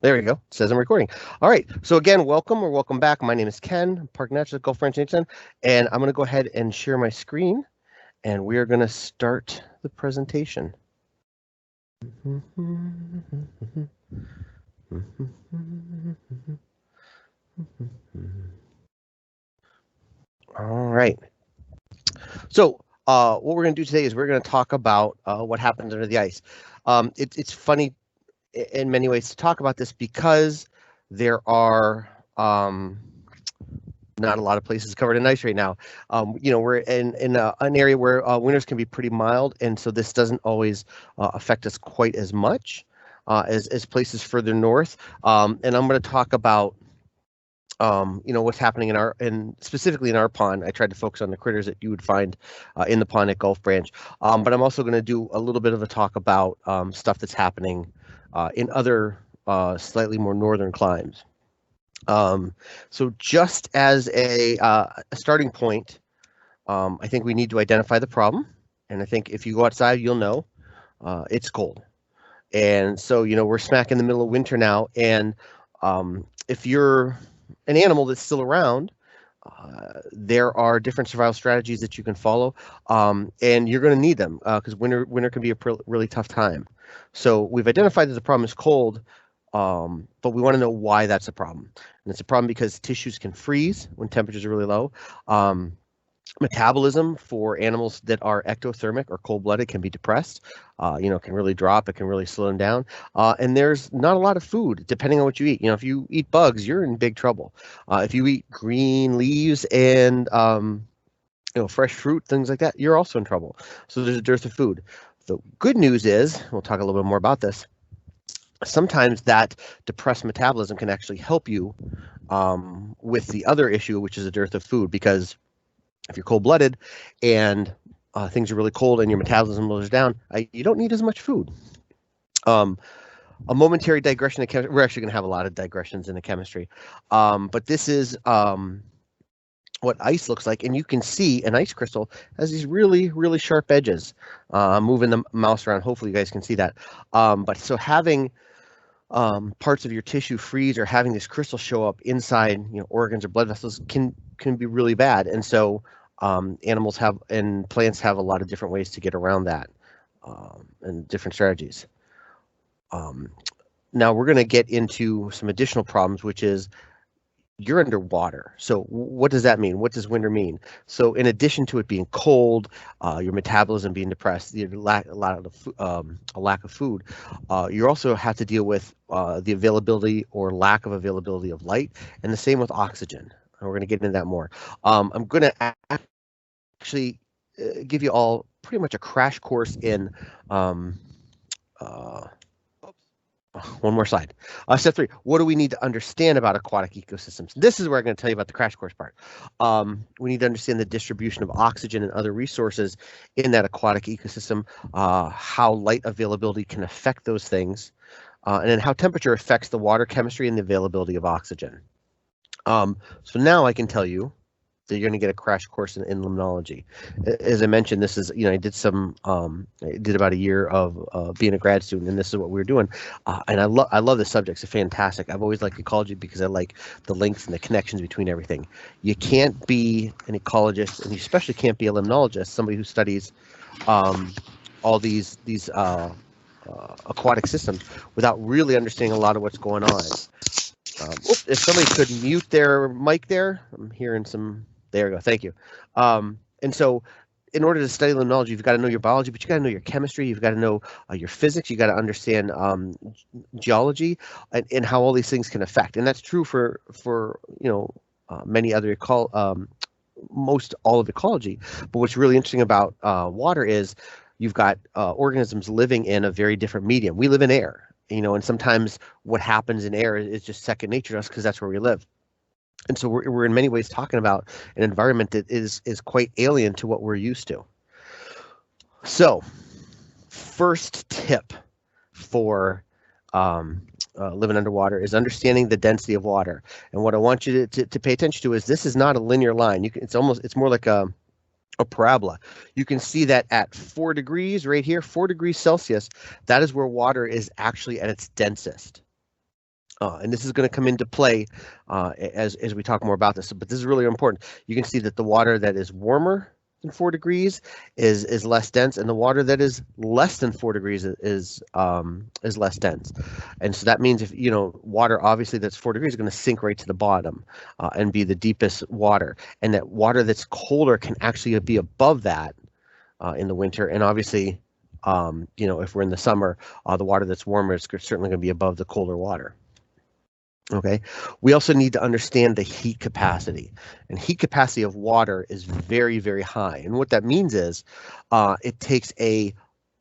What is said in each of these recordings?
There we go. It says I'm recording. All right. So again, welcome or welcome back. My name is Ken, Park Naturalist, Gulf Ranch Nation, and I'm going to go ahead and share my screen, and we are going to start the presentation. All right. So what we're going to do today is we're going to talk about what happens under the ice. It's funny in many ways to talk about this because there are not a lot of places covered in ice right now. We're in an area where winters can be pretty mild, and so this doesn't always affect us quite as much as places further north. And I'm going to talk about what's happening in specifically in our pond. I tried to focus on the critters that you would find in the pond at Gulf Branch, but I'm also going to do a little bit of a talk about stuff that's happening in other slightly more northern climes. So just as a starting point, I think we need to identify the problem. And I think if you go outside, you'll know it's cold. And so, we're smack in the middle of winter now. And if you're an animal that's still around, there are different survival strategies that you can follow. And you're going to need them because winter can be a really tough time. So we've identified that the problem is cold. But we want to know why that's a problem. And it's a problem because tissues can freeze when temperatures are really low. Metabolism for animals that are ectothermic or cold-blooded can be depressed. Can really drop. It can really slow them down. And there's not a lot of food, depending on what you eat. If you eat bugs, you're in big trouble. If you eat green leaves and fresh fruit, things like that, you're also in trouble. So there's a dearth of food. The good news is, we'll talk a little bit more about this, sometimes that depressed metabolism can actually help you with the other issue, which is a dearth of food, because if you're cold-blooded and things are really cold and your metabolism slows down, you don't need as much food. A momentary digression in chemistry. We're actually going to have a lot of digressions in the chemistry, but this is what ice looks like, and you can see an ice crystal has these really, really sharp edges. I'm moving the mouse around. Hopefully you guys can see that. But so having parts of your tissue freeze or having this crystal show up inside organs or blood vessels can be really bad. And so animals and plants have a lot of different ways to get around that and different strategies. Now we're going to get into some additional problems, which is you're underwater. So what does that mean? What does winter mean? So in addition to it being cold, your metabolism being depressed, a lack of food, you also have to deal with the availability or lack of availability of light, and the same with oxygen. And we're going to get into that more. I'm going to actually give you all pretty much a crash course in one more slide. Step 3. What do we need to understand about aquatic ecosystems? This is where I'm going to tell you about the crash course part. We need to understand the distribution of oxygen and other resources in that aquatic ecosystem, how light availability can affect those things, and then how temperature affects the water chemistry and the availability of oxygen. So now I can tell you that you're going to get a crash course in Liminology. As I mentioned, this is, I did about a year of being a grad student, and this is what we were doing. And I love this subject. It's fantastic. I've always liked ecology because I like the links and the connections between everything. You can't be an ecologist, and you especially can't be a limnologist, somebody who studies all these aquatic systems, without really understanding a lot of what's going on. If somebody could mute their mic there, I'm hearing some. There we go. Thank you. And so in order to study limnology, you've got to know your biology, but you got to know your chemistry. You've got to know your physics. You got to understand geology and how all these things can affect. And that's true for many other most all of ecology. But what's really interesting about water is you've got organisms living in a very different medium. We live in air, and sometimes what happens in air is just second nature to us because that's where we live. And so we're in many ways talking about an environment that is quite alien to what we're used to. So first tip for living underwater is understanding the density of water. And what I want you to pay attention to is this is not a linear line. It's more like a parabola. You can see that at 4 degrees right here, 4 degrees Celsius, that is where water is actually at its densest. And this is going to come into play as we talk more about this, but this is really important. You can see that the water that is warmer than 4 degrees is less dense, and the water that is less than 4 degrees is less dense. And so that means if water obviously that's 4 degrees is going to sink right to the bottom and be the deepest water, and that water that's colder can actually be above that in the winter, and obviously if we're in the summer, the water that's warmer is certainly going to be above the colder water. Okay, we also need to understand the heat capacity, and heat capacity of water is very, very high. And what that means is it takes a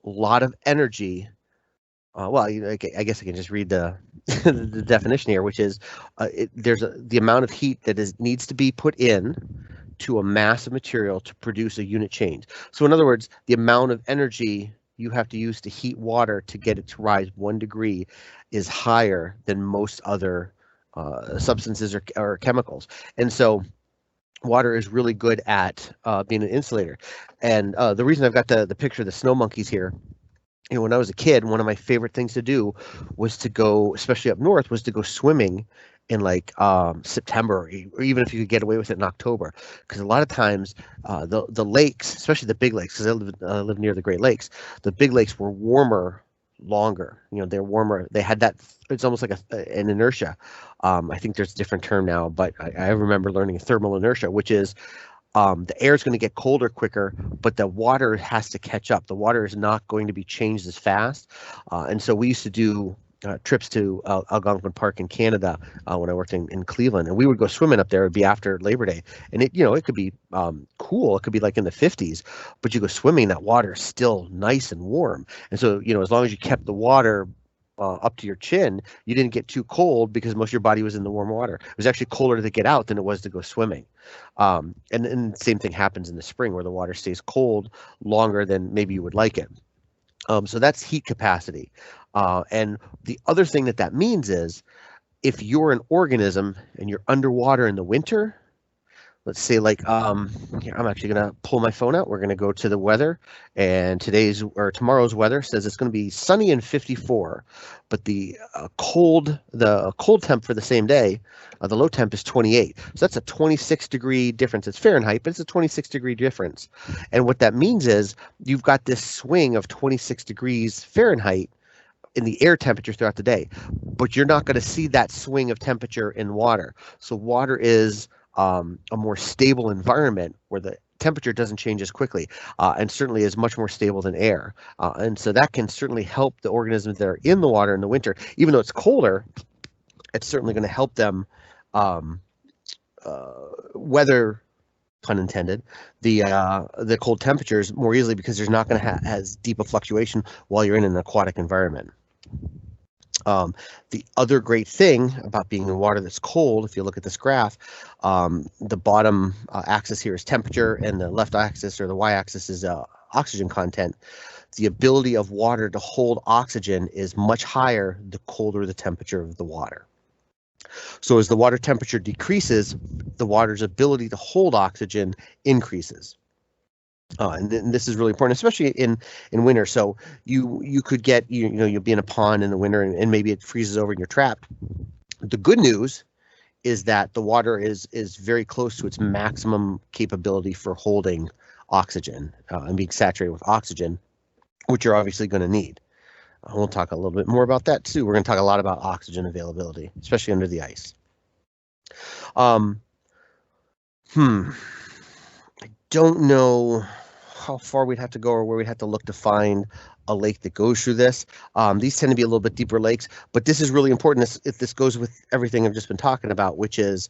lot of energy. Well, I guess I can just read the the definition here, which is the amount of heat that needs to be put in to a mass of material to produce a unit change. So in other words, the amount of energy you have to use to heat water to get it to rise 1 degree is higher than most other substances or chemicals. And so water is really good at being an insulator. And the reason I've got the picture of the snow monkeys here, when I was a kid, one of my favorite things to do was to go, especially up north, was to go swimming in like September, or even if you could get away with it in October, because a lot of times the lakes, especially the big lakes, because I live near the Great Lakes, the big lakes were warmer longer. They're warmer. They had that. It's almost like an inertia. I think there's a different term now, but I remember learning thermal inertia, which is the air is going to get colder quicker, but the water has to catch up. The water is not going to be changed as fast. And so we used to do trips to Algonquin Park in Canada when I worked in Cleveland, and we would go swimming up there. It'd be after Labor Day, and it could be cool. It could be like in the 50s, but you go swimming, that water is still nice and warm. And so as long as you kept the water up to your chin, you didn't get too cold because most of your body was in the warm water. It was actually colder to get out than it was to go swimming. And the same thing happens in the spring where the water stays cold longer than maybe you would like it. So that's heat capacity. And the other thing that means is if you're an organism and you're underwater in the winter, let's say like here, I'm actually going to pull my phone out. We're going to go to the weather, and tomorrow's weather says it's going to be sunny and 54, but the cold temp for the same day, the low temp is 28. So that's a 26 degree difference. It's Fahrenheit, but it's a 26 degree difference. And what that means is you've got this swing of 26 degrees Fahrenheit in the air temperature throughout the day, but you're not going to see that swing of temperature in water. So water is a more stable environment where the temperature doesn't change as quickly, and certainly is much more stable than air. And so that can certainly help the organisms that are in the water in the winter. Even though it's colder, it's certainly going to help them weather, pun intended, the cold temperatures more easily, because there's not going to have as deep a fluctuation while you're in an aquatic environment. The other great thing about being in water that's cold, if you look at this graph, the bottom axis here is temperature, and the left axis, or the y-axis, is oxygen content. The ability of water to hold oxygen is much higher the colder the temperature of the water. So as the water temperature decreases, the water's ability to hold oxygen increases. And this is really important, especially in winter. So you could get, you'll be in a pond in the winter, and maybe it freezes over and you're trapped. The good news is that the water is very close to its maximum capability for holding oxygen and being saturated with oxygen, which you're obviously going to need. We'll talk a little bit more about that too. We're going to talk a lot about oxygen availability, especially under the ice. I don't know how far we'd have to go or where we'd have to look to find a lake that goes through this. These tend to be a little bit deeper lakes, but this is really important if this goes with everything I've just been talking about, which is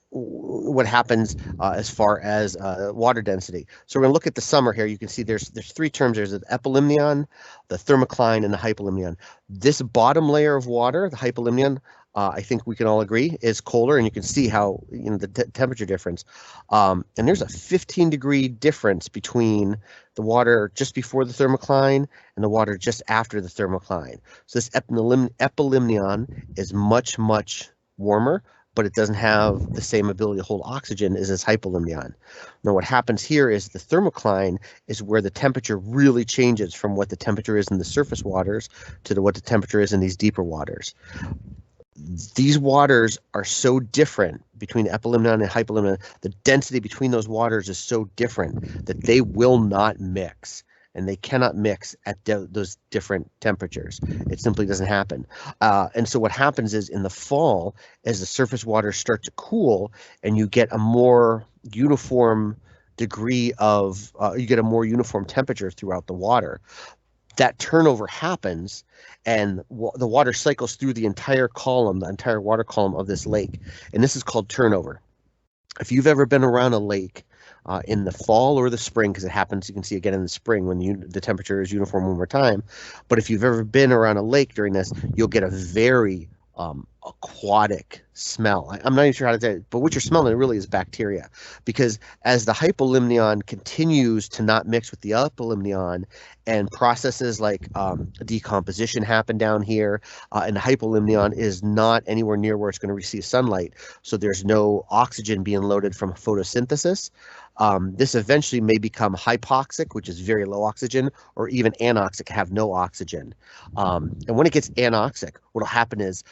what happens as far as water density. So we're going to look at the summer here. You can see there's three terms. There's the epilimnion, the thermocline, and the hypolimnion. This bottom layer of water, the hypolimnion, I think we can all agree is colder, and you can see how the temperature difference. And there's a 15-degree difference between the water just before the thermocline and the water just after the thermocline. So this epilimnion is much, much warmer, but it doesn't have the same ability to hold oxygen as this hypolimnion. Now what happens here is the thermocline is where the temperature really changes from what the temperature is in the surface waters to what the temperature is in these deeper waters. These waters are so different between epilimnion and hypolimnion. The density between those waters is so different that they will not mix, and they cannot mix at those different temperatures. It simply doesn't happen. And so what happens is in the fall, as the surface waters start to cool and you get a more uniform degree of, you get a more uniform temperature throughout the water, that turnover happens, and the water cycles through the entire column, the entire water column of this lake. And this is called turnover. If you've ever been around a lake in the fall or the spring, because it happens, you can see again in the spring when the temperature is uniform one more time. But if you've ever been around a lake during this, you'll get a very aquatic smell. I'm not even sure how to say it, but what you're smelling really is bacteria, because as the hypolimnion continues to not mix with the epilimnion and processes like decomposition happen down here, and the hypolimnion is not anywhere near where it's going to receive sunlight, so there's no oxygen being loaded from photosynthesis. This eventually may become hypoxic, which is very low oxygen, or even anoxic, have no oxygen. And when it gets anoxic, what will happen is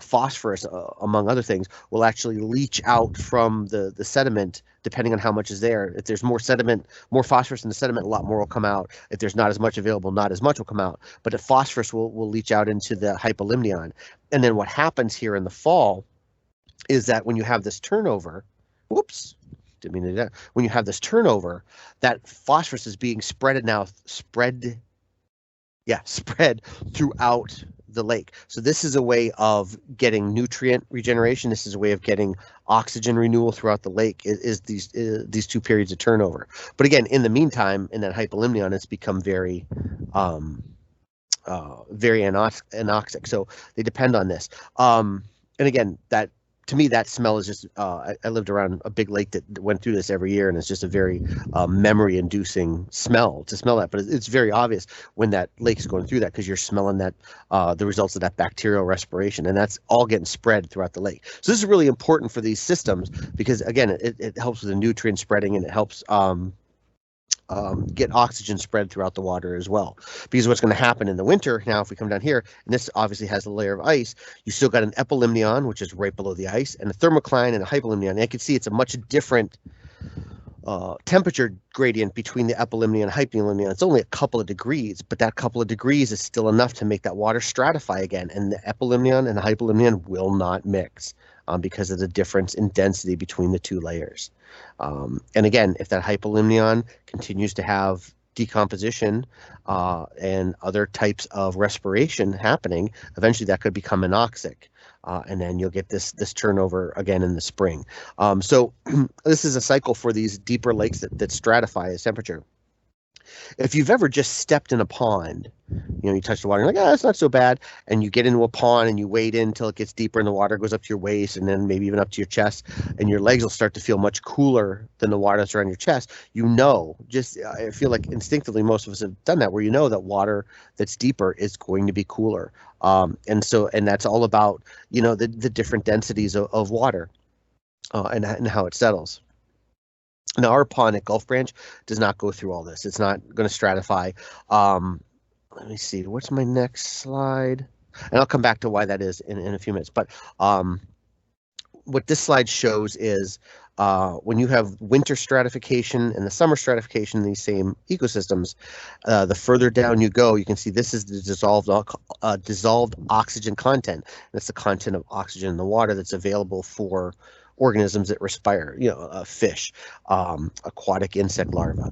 phosphorus, among other things, will actually leach out from the sediment, depending on how much is there. If there's more sediment, more phosphorus in the sediment, a lot more will come out. If there's not as much available, not as much will come out. But the phosphorus will leach out into the hypolimnion. And then what happens here in the fall is that when you have this turnover, whoops, didn't mean to do that. When you have this turnover, that phosphorus is being spread throughout the lake. So this is a way of getting nutrient regeneration. This is a way of getting oxygen renewal throughout the lake, is these two periods of turnover. But again, in the meantime, in that hypolimnion, it's become very anoxic. So they depend on this. And again, that, to me, that smell is just, I lived around a big lake that went through this every year, and it's just a very memory-inducing smell to smell that. But it's very obvious when that lake is going through that, because you're smelling that the results of that bacterial respiration, and that's all getting spread throughout the lake. So this is really important for these systems, because again, it helps with the nutrient spreading, and it helps get oxygen spread throughout the water as well. Because what's going to happen in the winter, now if we come down here, and this obviously has a layer of ice, you still got an epilimnion, which is right below the ice, and a thermocline and a hypolimnion. And you can see it's a much different temperature gradient between the epilimnion and hypolimnion. It's only a couple of degrees, but that couple of degrees is still enough to make that water stratify again, and the epilimnion and the hypolimnion will not mix because of the difference in density between the two layers. And again, if that hypolimnion continues to have decomposition and other types of respiration happening, eventually that could become anoxic. And then you'll get this turnover again in the spring. So this is a cycle for these deeper lakes that stratify as temperature. If you've ever just stepped in a pond, you touch the water, you're like, it's not so bad. And you get into a pond and you wade in until it gets deeper and the water goes up to your waist and then maybe even up to your chest, and your legs will start to feel much cooler than the water that's around your chest. I feel like instinctively most of us have done that, where that water that's deeper is going to be cooler. And that's all about, the different densities of water and how it settles. Now, our pond at Gulf Branch does not go through all this. It's not going to stratify. Let me see. What's my next slide? And I'll come back to why that is in a few minutes. But what this slide shows is when you have winter stratification and the summer stratification in these same ecosystems, the further down you go, you can see this is the dissolved oxygen content. That's the content of oxygen in the water that's available for organisms that respire, fish, aquatic insect larvae,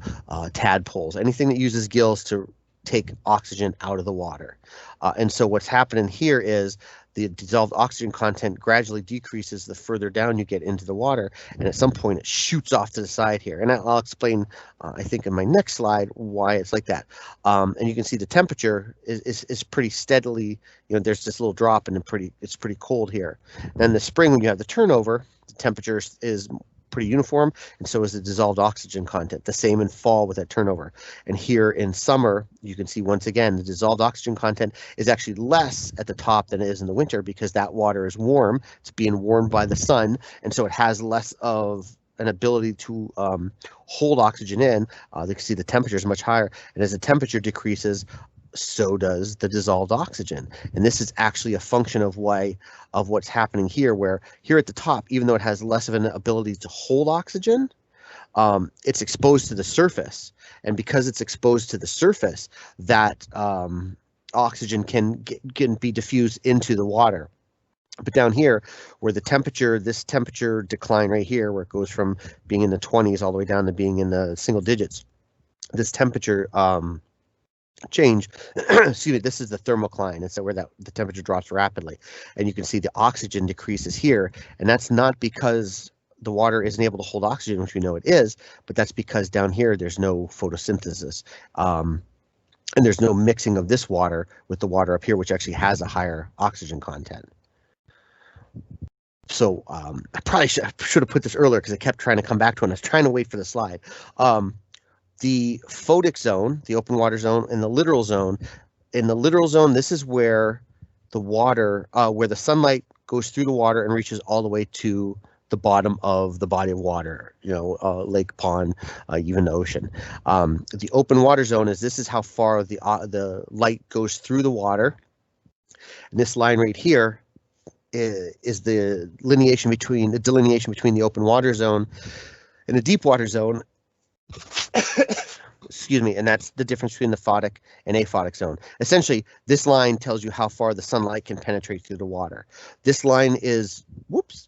tadpoles, anything that uses gills to take oxygen out of the water. And so what's happening here is the dissolved oxygen content gradually decreases the further down you get into the water, and at some point it shoots off to the side here. And I'll explain, I think in my next slide, why it's like that. And you can see the temperature is pretty steadily, there's this little drop, and it's pretty cold here. Then in the spring, when you have the turnover, the temperature is pretty uniform, and so is the dissolved oxygen content. The same in fall with that turnover. And here in summer, you can see once again the dissolved oxygen content is actually less at the top than it is in the winter because that water is warm. It's being warmed by the sun, and so it has less of an ability to hold oxygen in. You can see the temperature is much higher, and as the temperature decreases, so does the dissolved oxygen. And this is actually a function of what's happening here, where here at the top, even though it has less of an ability to hold oxygen, it's exposed to the surface. And because it's exposed to the surface, that oxygen can be diffused into the water. But down here, where the temperature, this temperature decline right here, where it goes from being in the 20s all the way down to being in the single digits, this temperature change, excuse me, this is the thermocline. And so where the temperature drops rapidly, and you can see the oxygen decreases here, and that's not because the water isn't able to hold oxygen, which we know it is, but that's because down here there's no photosynthesis, and there's no mixing of this water with the water up here, which actually has a higher oxygen content. So I probably should have put this earlier because I kept trying to come back to it, and I was trying to wait for the slide. The photic zone, the open water zone, and the littoral zone. In the littoral zone, this is where the water, where the sunlight goes through the water and reaches all the way to the bottom of the body of water, lake, pond, even the ocean. The open water zone this is how far the light goes through the water. And this line right here is the delineation between the open water zone and the deep water zone. Excuse me, and that's the difference between the photic and aphotic zone. Essentially, this line tells you how far the sunlight can penetrate through the water. This line is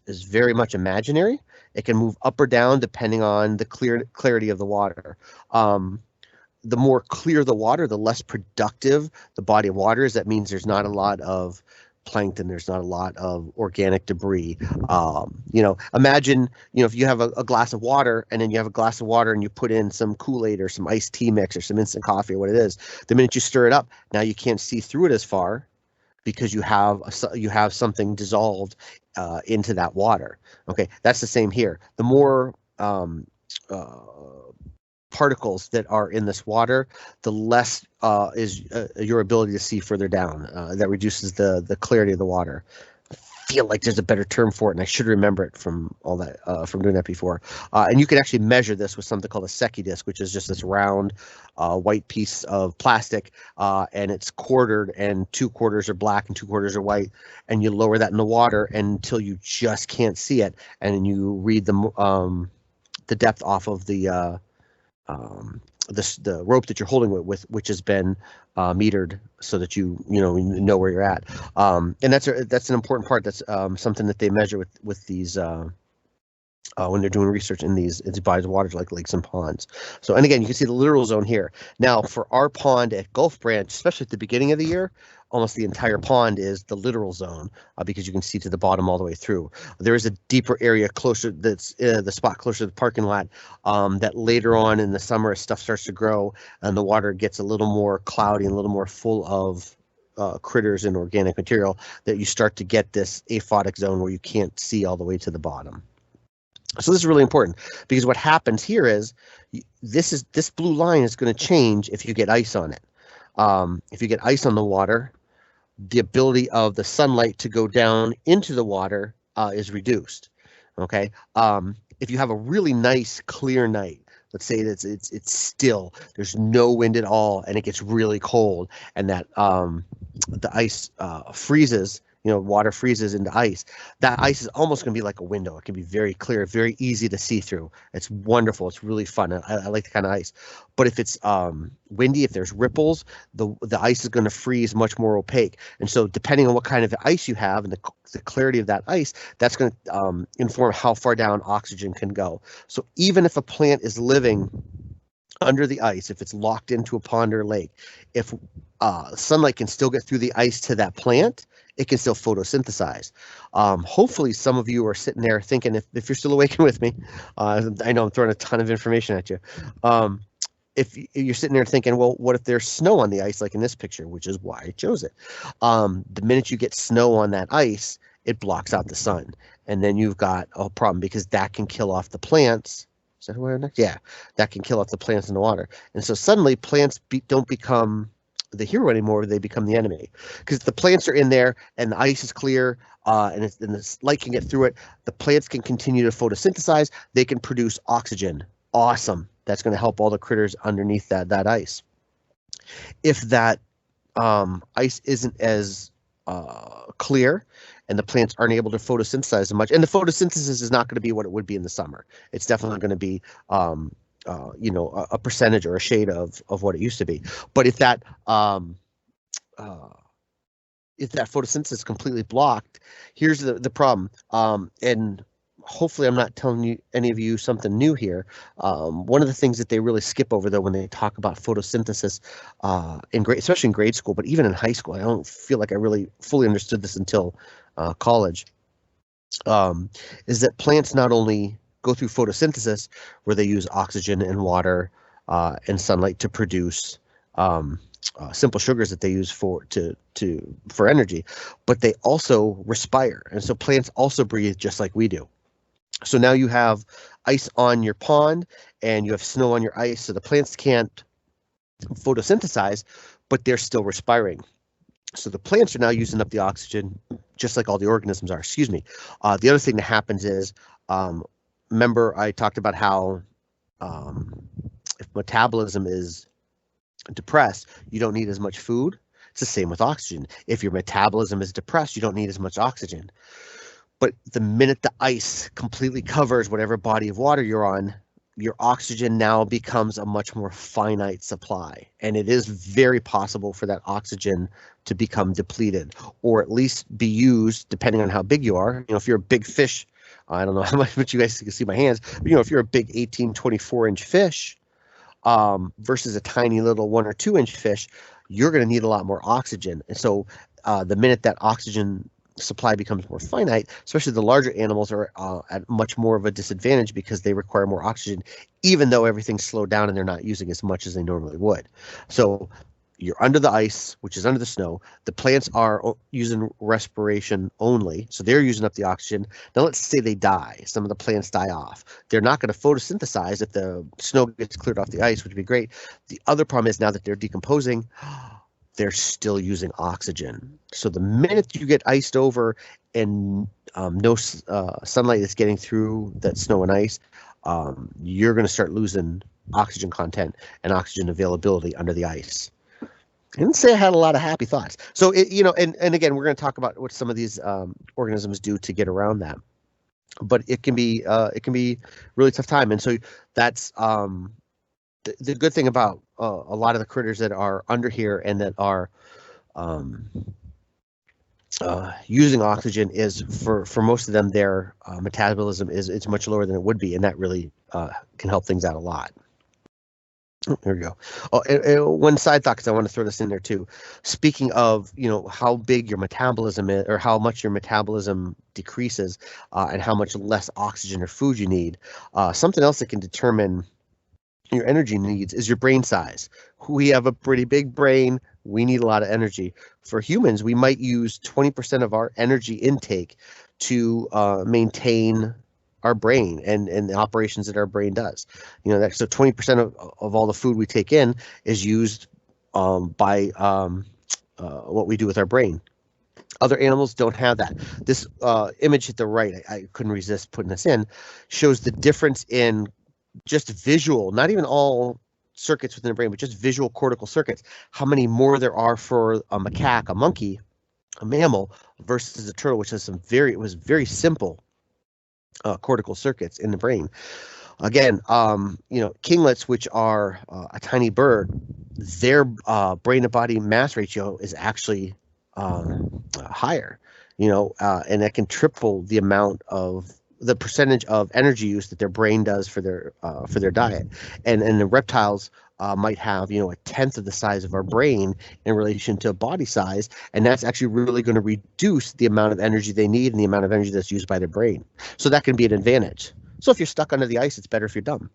very much imaginary. It can move up or down depending on the clarity of the water. The more clear the water, the less productive the body of water is. That means there's not a lot of plankton, there's not a lot of organic debris. Imagine, if you have a glass of water, and then you have a glass of water and you put in some Kool-Aid or some iced tea mix or some instant coffee or what it is, the minute you stir it up, now you can't see through it as far because you have something dissolved into that water. Okay, that's the same here. The more particles that are in this water, the less is your ability to see further down. That reduces the clarity of the water. I feel like there's a better term for it, and I should remember it from all that from doing that before. And you can actually measure this with something called a Secchi Disc, which is just this round white piece of plastic, and it's quartered, and 2 quarters are black and 2 quarters are white, and you lower that in the water until you just can't see it, and then you read the depth off of the rope that you're holding with, which has been metered so that you know where you're at. And that's an important part. That's something that they measure with these when they're doing research in these bodies of water like lakes and ponds. So, and again, you can see the littoral zone here. Now, for our pond at Gulf Branch, especially at the beginning of the year, almost the entire pond is the littoral zone because you can see to the bottom all the way through. There is a deeper area closer, that's the spot closer to the parking lot, that later on in the summer, as stuff starts to grow and the water gets a little more cloudy and a little more full of critters and organic material, that you start to get this aphotic zone where you can't see all the way to the bottom. So this is really important because what happens here is this blue line is going to change if you get ice on it. If you get ice on the water, the ability of the sunlight to go down into the water is reduced. Okay. If you have a really nice clear night, let's say that it's still, there's no wind at all, and it gets really cold, and that the ice freezes. Water freezes into ice. That ice is almost going to be like a window. It can be very clear, very easy to see through. It's wonderful. It's really fun. I like the kind of ice. But if it's windy, if there's ripples, the ice is going to freeze much more opaque. And so depending on what kind of ice you have and the clarity of that ice, that's going to inform how far down oxygen can go. So even if a plant is living under the ice, if it's locked into a pond or lake, if sunlight can still get through the ice to that plant, it can still photosynthesize. Hopefully some of you are sitting there thinking, if you're still awake with me, I know I'm throwing a ton of information at you. If you're sitting there thinking, well, what if there's snow on the ice, like in this picture, which is why I chose it. The minute you get snow on that ice, it blocks out the sun, and then you've got a problem because that can kill off the plants. Is that where next? Yeah, that can kill off the plants in the water, and so suddenly plants don't become the hero anymore; they become the enemy. Because the plants are in there, and the ice is clear, and the light can get through it. The plants can continue to photosynthesize. They can produce oxygen. Awesome. That's going to help all the critters underneath that ice. If that ice isn't as clear and the plants aren't able to photosynthesize as much, and the photosynthesis is not going to be what it would be in the summer. It's definitely going to be a percentage or a shade of what it used to be. But if that photosynthesis is completely blocked, here's the problem. And hopefully I'm not telling you any of you something new here. One of the things that they really skip over, though, when they talk about photosynthesis especially in grade school, but even in high school, I don't feel like I really fully understood this until college, is that plants not only go through photosynthesis where they use oxygen and water and sunlight to produce simple sugars that they use for energy, but they also respire. And so plants also breathe just like we do. So now you have ice on your pond and you have snow on your ice, so the plants can't photosynthesize, but they're still respiring. So the plants are now using up the oxygen just like all the organisms are. Excuse me. The other thing that happens is, remember I talked about how if metabolism is depressed, you don't need as much food. It's the same with oxygen. If your metabolism is depressed, you don't need as much oxygen. But the minute the ice completely covers whatever body of water you're on, your oxygen now becomes a much more finite supply. And it is very possible for that oxygen to become depleted, or at least be used, depending on how big you are. If you're a big fish, I don't know how much you guys can see my hands, but if you're a big 18, 24-inch fish versus a tiny little 1 or 2-inch fish, you're going to need a lot more oxygen. And so the minute that oxygen supply becomes more finite, especially the larger animals are at much more of a disadvantage because they require more oxygen, even though everything's slowed down and they're not using as much as they normally would. So you're under the ice, which is under the snow. The plants are using respiration only, so they're using up the oxygen. Now let's say they die. Some of the plants die off. They're not going to photosynthesize if the snow gets cleared off the ice, which would be great. The other problem is now that they're decomposing, they're still using oxygen. So the minute you get iced over and no sunlight is getting through that snow and ice, you're going to start losing oxygen content and oxygen availability under the ice. I didn't say I had a lot of happy thoughts. So, and again, we're going to talk about what some of these organisms do to get around that. But it can be really tough time. And so that's the good thing about a lot of the critters that are under here and that are using oxygen is for most of them, their metabolism it's much lower than it would be, and that really can help things out a lot. There we go. Oh, and one side thought, because I want to throw this in there too. Speaking of, how big your metabolism is, or how much your metabolism decreases, and how much less oxygen or food you need, something else that can determine your energy needs is your brain size. We have a pretty big brain. We need a lot of energy. For humans, we might use 20% of our energy intake to maintain our brain and the operations that our brain does. So 20% of all the food we take in is used by what we do with our brain. Other animals don't have that. This image at the right, I couldn't resist putting this in, shows the difference in just visual, not even all circuits within the brain, but just visual cortical circuits, how many more there are for a macaque, a monkey, a mammal, versus a turtle, which has very simple cortical circuits in the brain. Again, kinglets, which are a tiny bird, their brain to body mass ratio is actually higher, and that can triple the amount of the percentage of energy use that their brain does for their diet. And the reptiles might have, a tenth of the size of our brain in relation to body size, and that's actually really going to reduce the amount of energy they need and the amount of energy that's used by their brain. So that can be an advantage. So if you're stuck under the ice, it's better if you're dumb.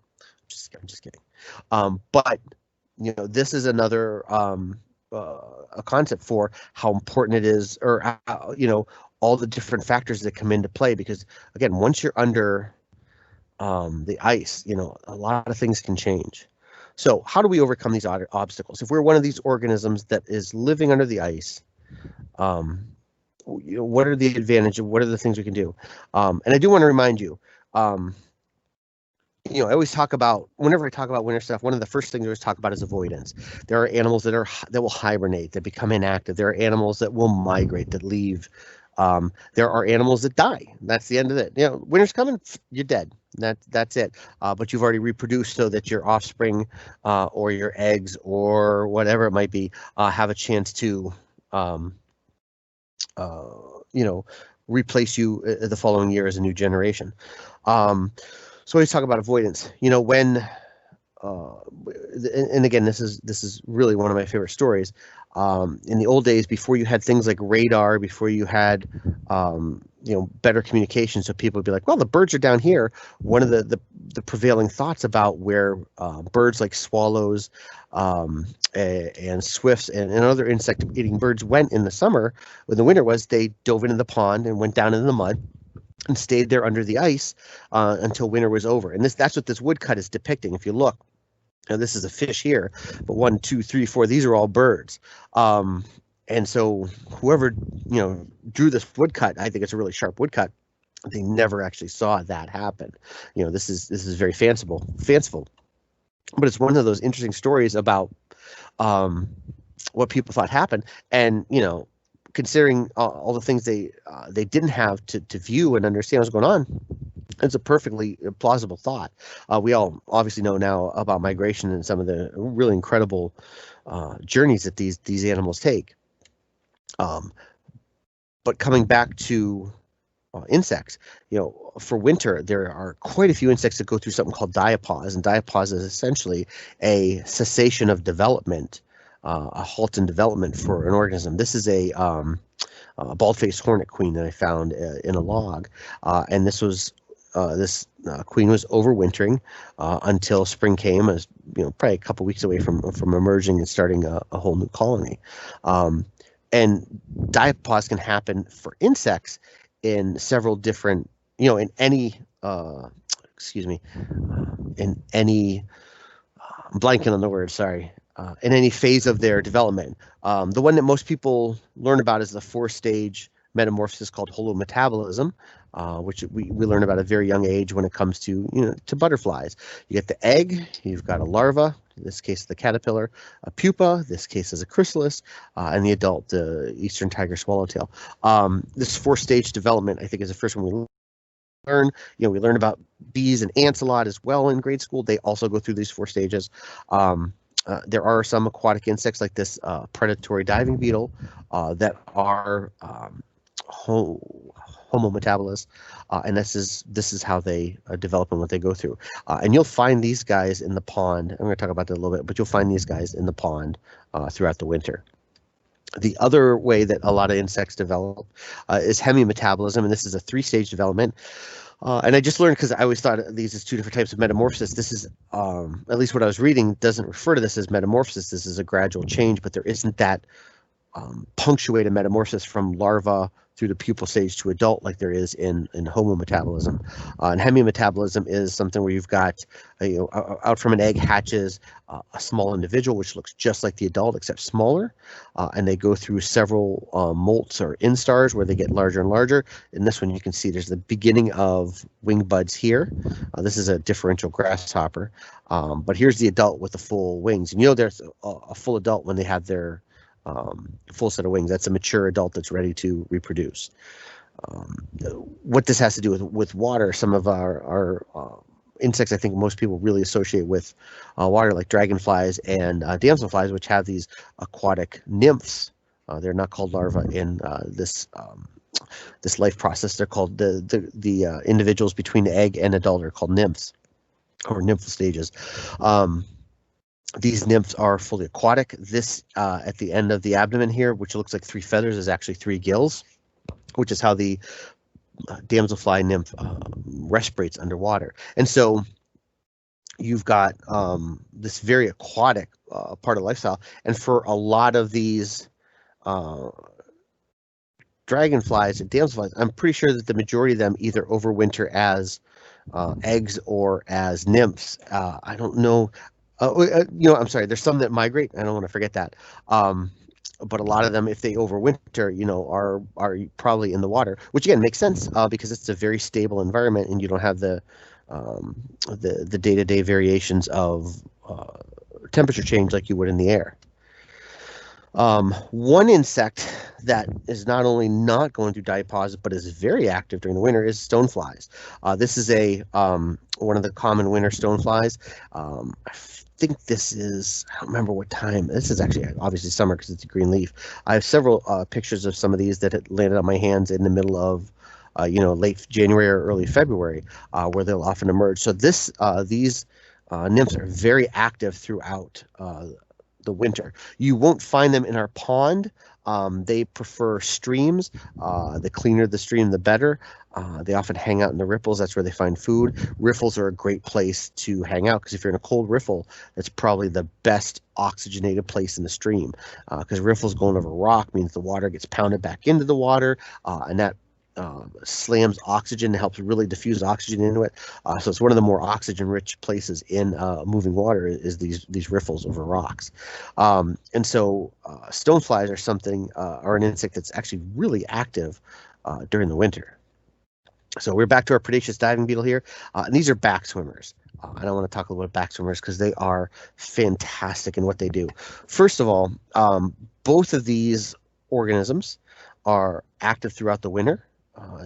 I'm just kidding. But this is another a concept for how important it is, or all the different factors that come into play, because again, once you're under the ice, you know, a lot of things can change. So how do we overcome these obstacles? If we're one of these organisms that is living under the ice, um, you know, what are the advantages? What are the things we can do? And I do want to remind you, you know, I always talk about, whenever I talk about winter stuff, one of the first things I always talk about is avoidance. There are animals that will hibernate, that become inactive. There are animals that will migrate, that leave. There are animals that die. That's the end of it. You know, winter's coming, you're dead. That's it. But you've already reproduced so that your offspring, or your eggs, or whatever it might be, have a chance to, um, you know, replace you the following year as a new generation. So we always talk about avoidance. You know, when and again, this is really one of my favorite stories. In the old days, before you had things like radar, before you had you know, better communication, so people would be like, well, the birds are down here. One of the prevailing thoughts about where birds like swallows and swifts and other insect-eating birds went in the summer, when the winter was, they dove into the pond and went down into the mud and stayed there under the ice until winter was over. And that's what this woodcut is depicting. If you look, now this is a fish here, but 1, 2, 3, 4, these are all birds. And so whoever, you know, drew this woodcut, I think it's a really sharp woodcut. They never actually saw that happen. You know, this is very fanciful, but it's one of those interesting stories about what people thought happened. And, you know, considering all the things they didn't have to view and understand what's going on, it's a perfectly plausible thought. We all obviously know now about migration and some of the really incredible journeys that these animals take. But coming back to insects, you know, for winter, there are quite a few insects that go through something called diapause, and diapause is essentially a cessation of development, a halt in development for an organism. This is a bald-faced hornet queen that I found in a log, and this queen was overwintering until spring came, as you know, probably a couple weeks away from emerging and starting a whole new colony. And diapause can happen for insects in several different, you know, in any in any I'm blanking on the word, sorry. In any phase of their development. The one that most people learn about is the 4-stage metamorphosis called holometabolism, which we learn about at a very young age when it comes to, you know, to butterflies. You get the egg, you've got a larva, in this case the caterpillar, a pupa, this case is a chrysalis, and the adult, the eastern tiger swallowtail. This 4-stage development, I think, is the first one we learn. You know, we learn about bees and ants a lot as well in grade school. They also go through these 4 stages. There are some aquatic insects like this predatory diving beetle that are homometabolists, and this is how they develop and what they go through. And you'll find these guys in the pond. I'm going to talk about that a little bit, but you'll find these guys in the pond throughout the winter. The other way that a lot of insects develop is Hemi Metabolism, and this is a 3-stage development. And I just learned, because I always thought of these as 2 different types of metamorphosis. This is, at least what I was reading, doesn't refer to this as metamorphosis. This is a gradual change, but there isn't that punctuated metamorphosis from larva through the pupal stage to adult like there is in homometabolism. And hemimetabolism is something where you've got, you know, out from an egg hatches a small individual which looks just like the adult except smaller, and they go through several molts or instars where they get larger and larger. In this one, you can see there's the beginning of wing buds here. This is a differential grasshopper, but here's the adult with the full wings. And you know, there's a full adult when they have their full set of wings. That's a mature adult that's ready to reproduce. What this has to do with water, some of our insects I think most people really associate with water, like dragonflies and damselflies, which have these aquatic nymphs. They're not called larvae in this life process. They're called the individuals between egg and adult are called nymphs, or Nympha Stages. These nymphs are fully aquatic. This at the end of the abdomen here, which looks like 3 feathers, is actually 3 gills, which is how the damselfly nymph respirates underwater. And so you've got this very aquatic part of lifestyle. And for a lot of these dragonflies and damselflies, I'm pretty sure that the majority of them either overwinter as eggs or as nymphs. I don't know. I'm sorry. There's some that migrate. I don't want to forget that. But a lot of them, if they overwinter, are probably in the water, which again makes sense because it's a very stable environment and you don't have the day-to-day variations of temperature change like you would in the air. One insect that is not only not going through diapause but is very active during the winter is stoneflies. This is one of the common winter stoneflies. I think this is, I don't remember what time. This is actually obviously summer because it's a green leaf. I have several pictures of some of these that had landed on my hands in the middle of late January or early February, where they'll often emerge. So these nymphs are very active throughout the winter. You won't find them in our pond. They prefer streams. The cleaner the stream, the better. They often hang out in the riffles. That's where they find food. Riffles are a great place to hang out because if you're in a cold riffle, that's probably the best oxygenated place in the stream because riffles going over rock means the water gets pounded back into the water, and that slams oxygen, helps really diffuse oxygen into it. So it's one of the more oxygen-rich places in moving water is these riffles over rocks. And so stoneflies are an insect that's actually really active during the winter. So we're back to our predaceous diving beetle here, and these are back swimmers. And I want to talk a little bit about back swimmers because they are fantastic in what they do. First of all, both of these organisms are active throughout the winter.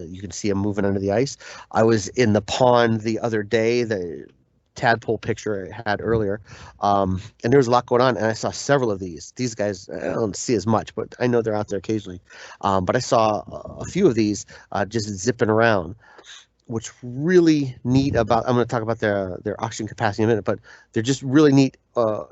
You can see them moving under the ice. I was in the pond the other day, the tadpole picture I had earlier, and there was a lot going on, and I saw several of these. These guys, I don't see as much, but I know they're out there occasionally. But I saw a few of these just zipping around. What's really neat about, I'm going to talk about their oxygen capacity in a minute, but they're just really neat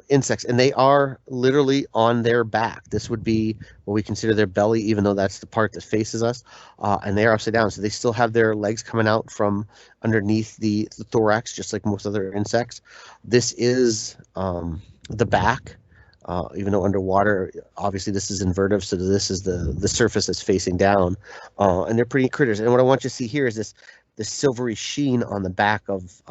insects, and they are literally on their back. This would be what we consider their belly, even though that's the part that faces us, and they are upside down. So they still have their legs coming out from underneath the thorax, just like most other insects. This is the back. Even though underwater, obviously this is invertive, so this is the surface that's facing down, and they're pretty critters. And what I want you to see here is this silvery sheen on the back of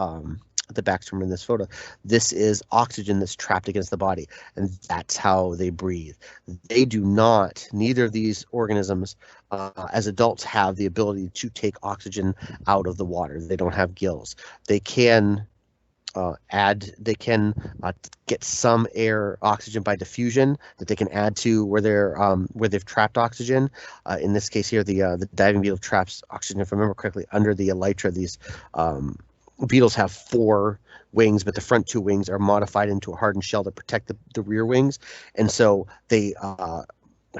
the back swimmer in this photo. This is oxygen that's trapped against the body, and that's how they breathe. They do not, neither of these organisms as adults have the ability to take oxygen out of the water. They don't have gills. They can get some oxygen by diffusion that they can add to where they've trapped oxygen. In this case here, the diving beetle traps oxygen, if I remember correctly, under the elytra. These beetles have 4 wings, but the front 2 wings are modified into a hardened shell to protect the rear wings, and so they, I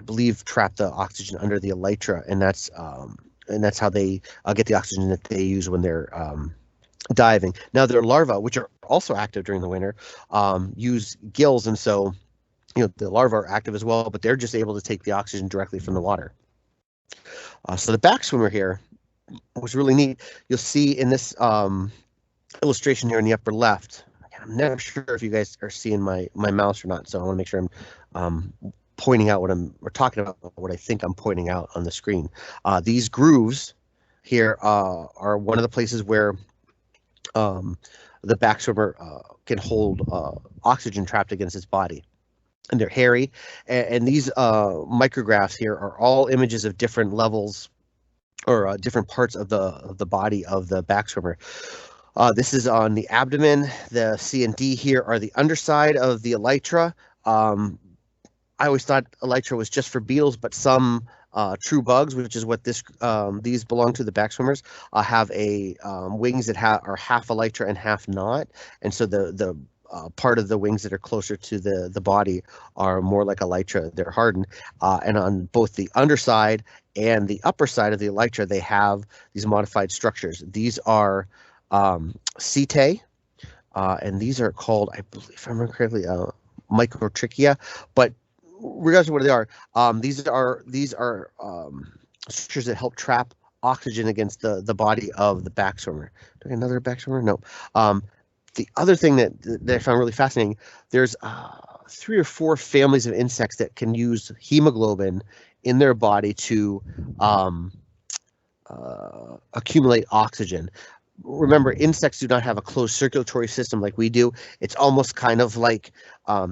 believe, trap the oxygen under the elytra, and that's how they get the oxygen that they use when they're diving. Now their larvae, which are also active during the winter, use gills, and so the larvae are active as well, but they're just able to take the oxygen directly from the water. So the back swimmer here was really neat. You'll see in this illustration here in the upper left, I'm never sure if you guys are seeing my mouse or not, so I want to make sure I'm pointing out we're talking about what I think I'm pointing out on the screen. These grooves here are one of the places where the back swimmer can hold oxygen trapped against its body, and they're hairy. And these micrographs here are all images of different levels or different parts of the body of the back swimmer. This is on the abdomen. The C and D here are the underside of the elytra. I always thought elytra was just for beetles, but some true bugs, which is what these belong to, the back swimmers, have wings that are half elytra and half not, and so the part of the wings that are closer to the body are more like elytra. They're hardened, and on both the underside and the upper side of the elytra, they have these modified structures. These are setae, and these are called, I believe, if I remember correctly, microtrichia, but regardless of what they are, these are structures that help trap oxygen against the body of the back swimmer. Do I have another back swimmer? No. The other thing that I found really fascinating, there's 3 or 4 families of insects that can use hemoglobin in their body to accumulate oxygen. Remember, insects do not have a closed circulatory system like we do. It's almost kind of like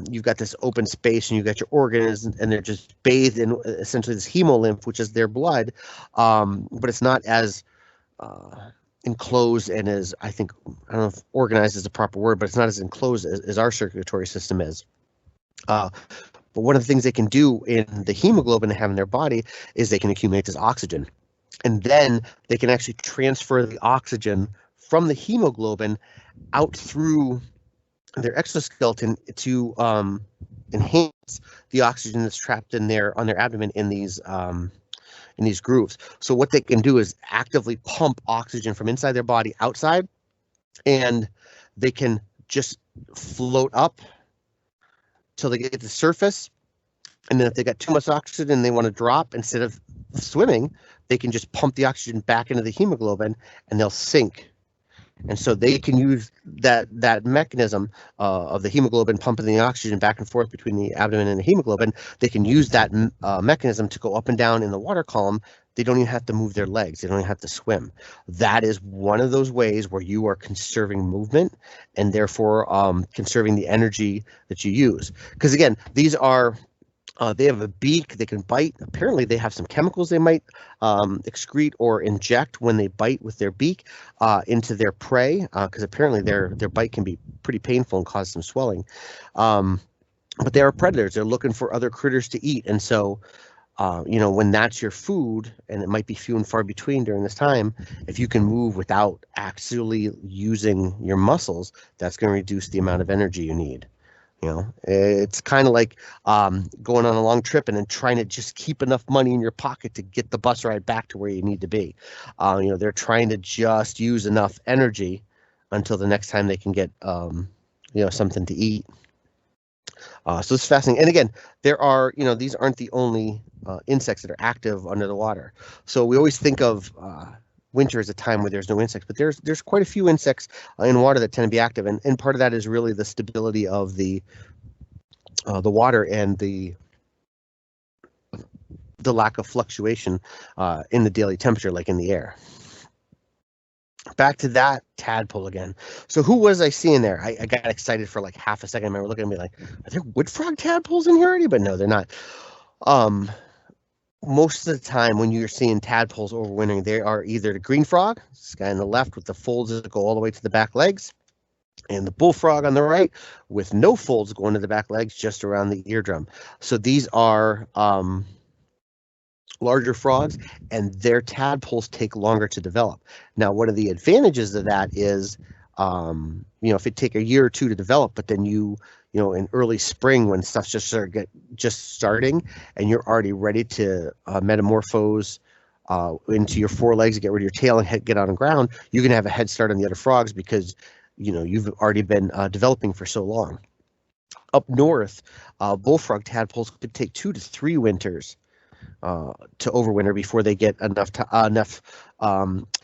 you've got this open space and you've got your organs and they're just bathed in essentially this hemolymph, which is their blood, but it's not as enclosed and as, I don't know if organized is the proper word, but it's not as enclosed as our circulatory system is. But one of the things they can do in the hemoglobin they have in their body is they can accumulate this oxygen. And then they can actually transfer the oxygen from the hemoglobin out through their exoskeleton to enhance the oxygen that's trapped in on their abdomen in these grooves. So what they can do is actively pump oxygen from inside their body outside, and they can just float up till they get to the surface. And then if they got too much oxygen and they want to drop, instead of swimming, they can just pump the oxygen back into the hemoglobin and they'll sink. And so they can use that mechanism of the hemoglobin pumping the oxygen back and forth between the abdomen and the hemoglobin. They can use that mechanism to go up and down in the water column. They don't even have to move their legs. They don't even have to swim. That is one of those ways where you are conserving movement and therefore conserving the energy that you use. Because again, these are they have a beak, they can bite. Apparently they have some chemicals they might excrete or inject when they bite with their beak into their prey, because apparently their bite can be pretty painful and cause some swelling. But they are predators. They're looking for other critters to eat. And so, when that's your food, and it might be few and far between during this time, if you can move without actually using your muscles, that's going to reduce the amount of energy you need. It's kind of like going on a long trip and then trying to just keep enough money in your pocket to get the bus ride back to where you need to be. They're trying to just use enough energy until the next time they can get, something to eat. So it's fascinating. And again, there are, these aren't the only insects that are active under the water. So we always think of winter is a time where there's no insects, but there's quite a few insects in water that tend to be active, and part of that is really the stability of the water and the lack of fluctuation in the daily temperature, like in the air. Back to that tadpole again. So who was I seeing there? I got excited for like half a second. I remember looking at me like, are there wood frog tadpoles in here already? But no, they're not. Most of the time when you're seeing tadpoles overwintering, they are either the green frog, this guy on the left with the folds that go all the way to the back legs, and the bullfrog on the right with no folds going to the back legs, just around the eardrum. So these are larger frogs, and their tadpoles take longer to develop. Now, one of the advantages of that is, if it take a year or two to develop, but then in early spring when stuff's just starting and you're already ready to metamorphose into your forelegs, get rid of your tail and get on the ground, you can have a head start on the other frogs because you've already been developing for so long. Up north, bullfrog tadpoles could take 2 to 3 winters to overwinter before they get enough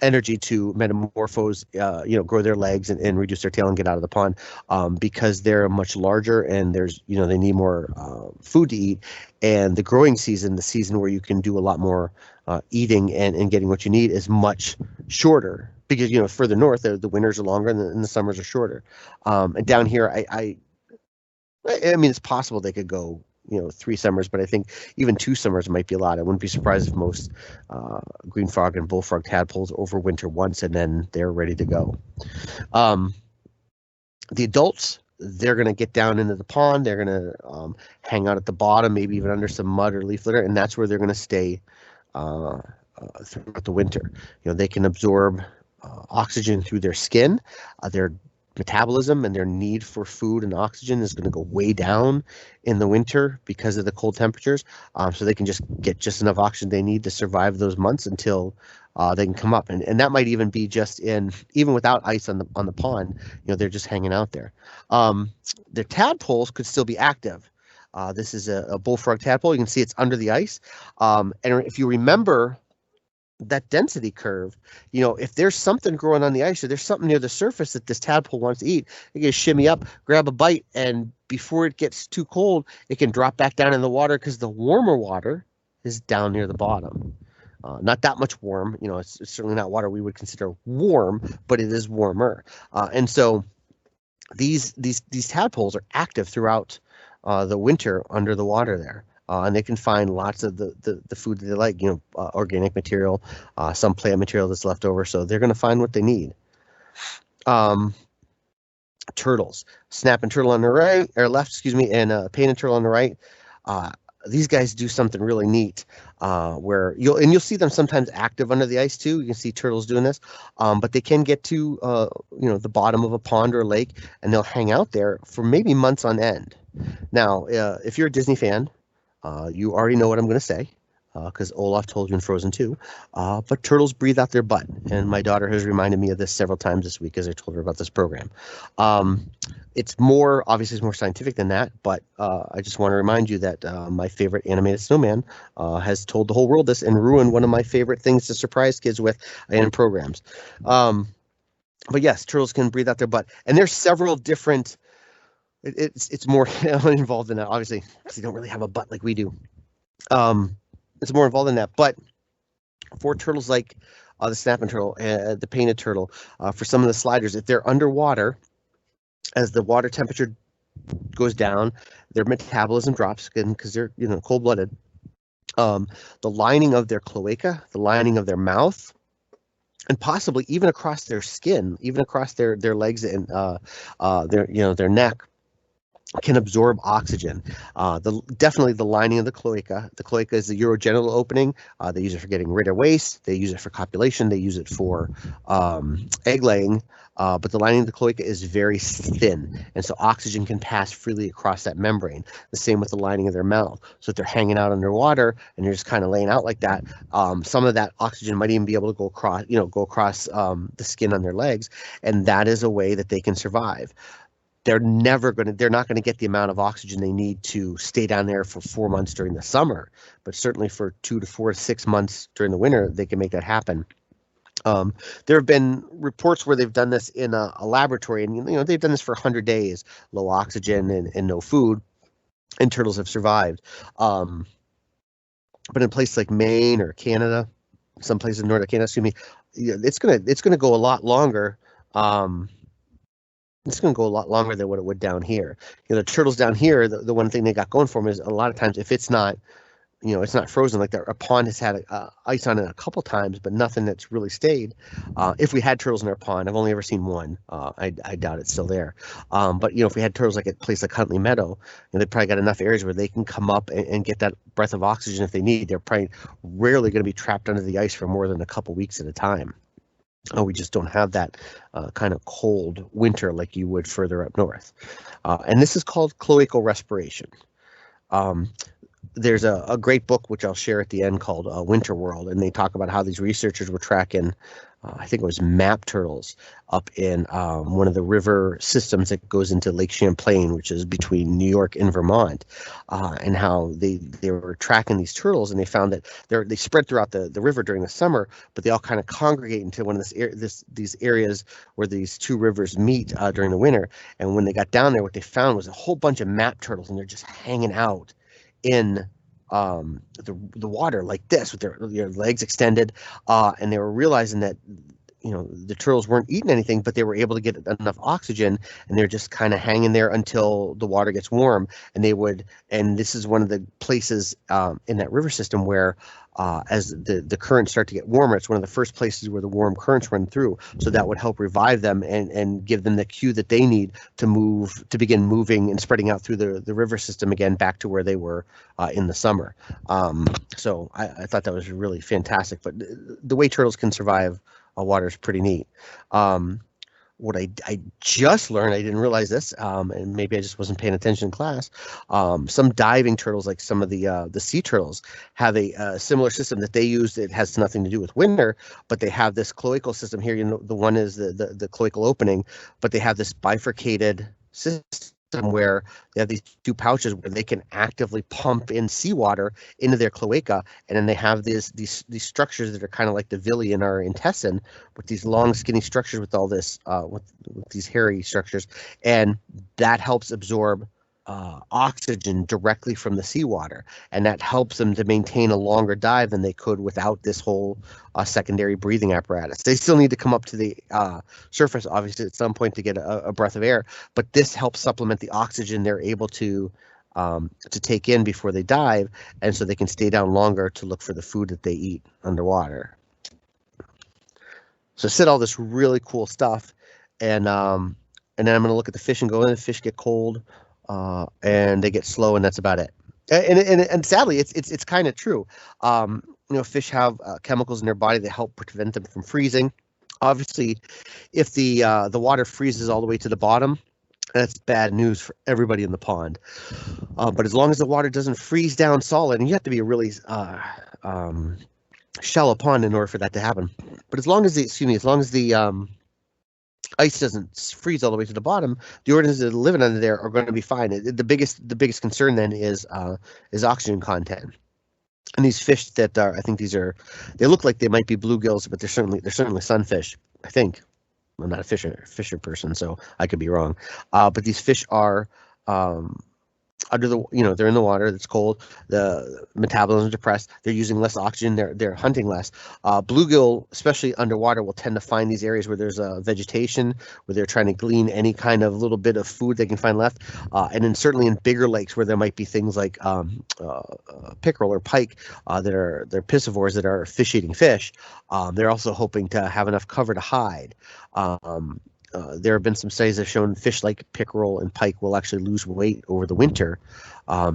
energy to metamorphose, grow their legs and reduce their tail and get out of the pond, because they're much larger and there's, they need more food to eat. And the growing season, the season where you can do a lot more eating and getting what you need, is much shorter because, further north, the winters are longer and the summers are shorter. And down here, I mean, it's possible they could go 3 summers, but I think even 2 summers might be a lot. I wouldn't be surprised if most green frog and bullfrog tadpoles overwinter once and then they're ready to go. The adults, they're going to get down into the pond. They're going to hang out at the bottom, maybe even under some mud or leaf litter, and that's where they're going to stay throughout the winter. They can absorb oxygen through their skin. Their metabolism and their need for food and oxygen is going to go way down in the winter because of the cold temperatures. So they can just get just enough oxygen they need to survive those months until they can come up. And that might even be just even without ice on the pond, they're just hanging out there. Their tadpoles could still be active. This is a bullfrog tadpole. You can see it's under the ice. And if you remember that density curve, if there's something growing on the ice or there's something near the surface that this tadpole wants to eat, it can shimmy up, grab a bite, and before it gets too cold, it can drop back down in the water because the warmer water is down near the bottom. Not that much warm, it's certainly not water we would consider warm, but it is warmer. And so these tadpoles are active throughout the winter under the water there. And they can find lots of the food that they like, organic material, some plant material that's left over. So they're going to find what they need. Turtles, snapping turtle on the right or left, excuse me, and painted turtle on the right. These guys do something really neat, where you'll see them sometimes active under the ice too. You can see turtles doing this, but they can get to the bottom of a pond or a lake, and they'll hang out there for maybe months on end. Now, if you're a Disney fan, you already know what I'm going to say, because Olaf told you in Frozen 2. But turtles breathe out their butt, and my daughter has reminded me of this several times this week as I told her about this program. It's obviously it's more scientific than that, but I just want to remind you that my favorite animated snowman has told the whole world this and ruined one of my favorite things to surprise kids with in programs. But yes, turtles can breathe out their butt, and there's several different. It's more involved in that, obviously, because they don't really have a butt like we do. It's more involved in that, but for turtles like the snapping turtle, the painted turtle, for some of the sliders, if they're underwater, as the water temperature goes down, their metabolism drops again because they're cold-blooded. The lining of their cloaca, the lining of their mouth, and possibly even across their skin, even across their legs and their neck, can absorb oxygen. Definitely the lining of the cloaca. The cloaca is the urogenital opening. They use it for getting rid of waste. They use it for copulation. They use it for egg laying. But the lining of the cloaca is very thin, and so oxygen can pass freely across that membrane. The same with the lining of their mouth. So if they're hanging out underwater and you're just kind of laying out like that, some of that oxygen might even be able to go across the skin on their legs, and that is a way that they can survive. They're not going to get the amount of oxygen they need to stay down there for 4 months during the summer, but certainly for 2 to 4 to 6 months during the winter, they can make that happen. There have been reports where they've done this in a laboratory, and they've done this for 100 days, low oxygen and no food, and turtles have survived. But in places like Maine or Canada, some places in Northern Canada, excuse me, it's gonna go a lot longer. It's going to go a lot longer than what it would down here. The turtles down here, the one thing they got going for them is a lot of times if it's not, it's not frozen, like a pond has had ice on it a couple times, but nothing that's really stayed. If we had turtles in our pond, I've only ever seen one. I doubt it's still there. But if we had turtles like at a place like Huntley Meadow, they've probably got enough areas where they can come up and get that breath of oxygen if they need. They're probably rarely going to be trapped under the ice for more than a couple weeks at a time. We just don't have that kind of cold winter like you would further up north. And this is called cloacal respiration. There's a great book, which I'll share at the end, called Winter World, and they talk about how these researchers were tracking, I think it was map turtles, up in one of the river systems that goes into Lake Champlain, which is between New York and Vermont, and how they were tracking these turtles, and they found that they spread throughout the river during the summer, but they all kind of congregate into one of these areas where these two rivers meet during the winter. And when they got down there, what they found was a whole bunch of map turtles, and they're just hanging out in the water like this with their legs extended, and they were realizing that the turtles weren't eating anything, but they were able to get enough oxygen, and they're just kind of hanging there until the water gets warm. And this is one of the places in that river system where as the currents start to get warmer, it's one of the first places where the warm currents run through. So that would help revive them and give them the cue that they need to begin moving and spreading out through the river system again, back to where they were in the summer. So I thought that was really fantastic. But the way turtles can survive water is pretty neat. What I just learned, I didn't realize this, and maybe I just wasn't paying attention in class. Some diving turtles, like some of the sea turtles, have a similar system that they use. It has nothing to do with winter, but they have this cloacal system here. The one is the cloacal opening, but they have this bifurcated system where they have these two pouches where they can actively pump in seawater into their cloaca, and then they have these structures that are kind of like the villi in our intestine, with these long skinny structures with all this with these hairy structures, and that helps absorb oxygen directly from the seawater, and that helps them to maintain a longer dive than they could without this whole secondary breathing apparatus. They still need to come up to the surface, obviously, at some point to get a breath of air, but this helps supplement the oxygen they're able to take in before they dive, and so they can stay down longer to look for the food that they eat underwater. So I said all this really cool stuff, and then I'm going to look at the fish and go, the fish get cold, and they get slow, and that's about it. And sadly, it's kind of true. Fish have chemicals in their body that help prevent them from freezing. Obviously, if the water freezes all the way to the bottom, that's bad news for everybody in the pond. But as long as the water doesn't freeze down solid, and you have to be a really shallow pond in order for that to happen. But as long as the ice doesn't freeze all the way to the bottom, the organisms that are living under there are going to be fine. The biggest concern then is oxygen content. And these fish that are, I think they look like they might be bluegills, but they're certainly sunfish. I think. I'm not a fisher person, so I could be wrong. But these fish are under the, they're in the water, it's cold, the metabolism is depressed, they're using less oxygen, they're hunting less. Bluegill, especially underwater, will tend to find these areas where there's vegetation, where they're trying to glean any kind of little bit of food they can find left. And then certainly in bigger lakes where there might be things like pickerel or pike they're piscivores that are fish-eating fish, they're also hoping to have enough cover to hide. There have been some studies that have shown fish like pickerel and pike will actually lose weight over the winter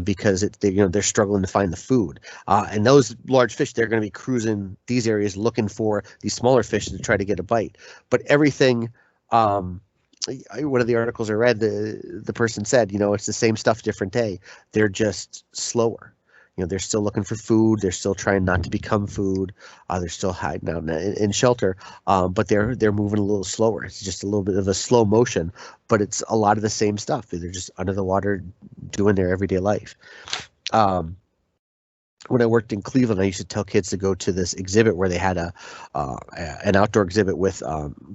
because they're struggling to find the food. And those large fish, they're going to be cruising these areas looking for these smaller fish to try to get a bite. But everything, one of the articles I read, the person said, it's the same stuff, different day. They're just slower. They're still looking for food. They're still trying not to become food. They're still hiding out in shelter, but they're moving a little slower. It's just a little bit of a slow motion, but it's a lot of the same stuff. They're just under the water doing their everyday life. When I worked in Cleveland, I used to tell kids to go to this exhibit where they had an outdoor exhibit with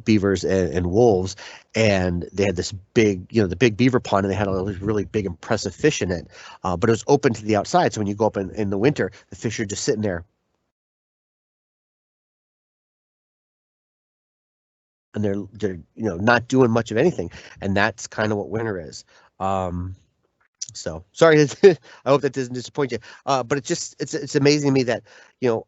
beavers and wolves, and they had this big, the big beaver pond, and they had all these really big, impressive fish in it, but it was open to the outside. So when you go up in the winter, the fish are just sitting there, and they're not doing much of anything, and that's kind of what winter is. So sorry, I hope that doesn't disappoint you. But it's amazing to me that,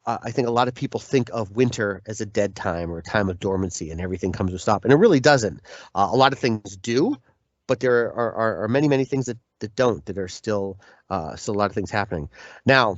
I think a lot of people think of winter as a dead time or a time of dormancy and everything comes to a stop. And it really doesn't. A lot of things do, but there are many, many things that don't, that are still a lot of things happening. Now,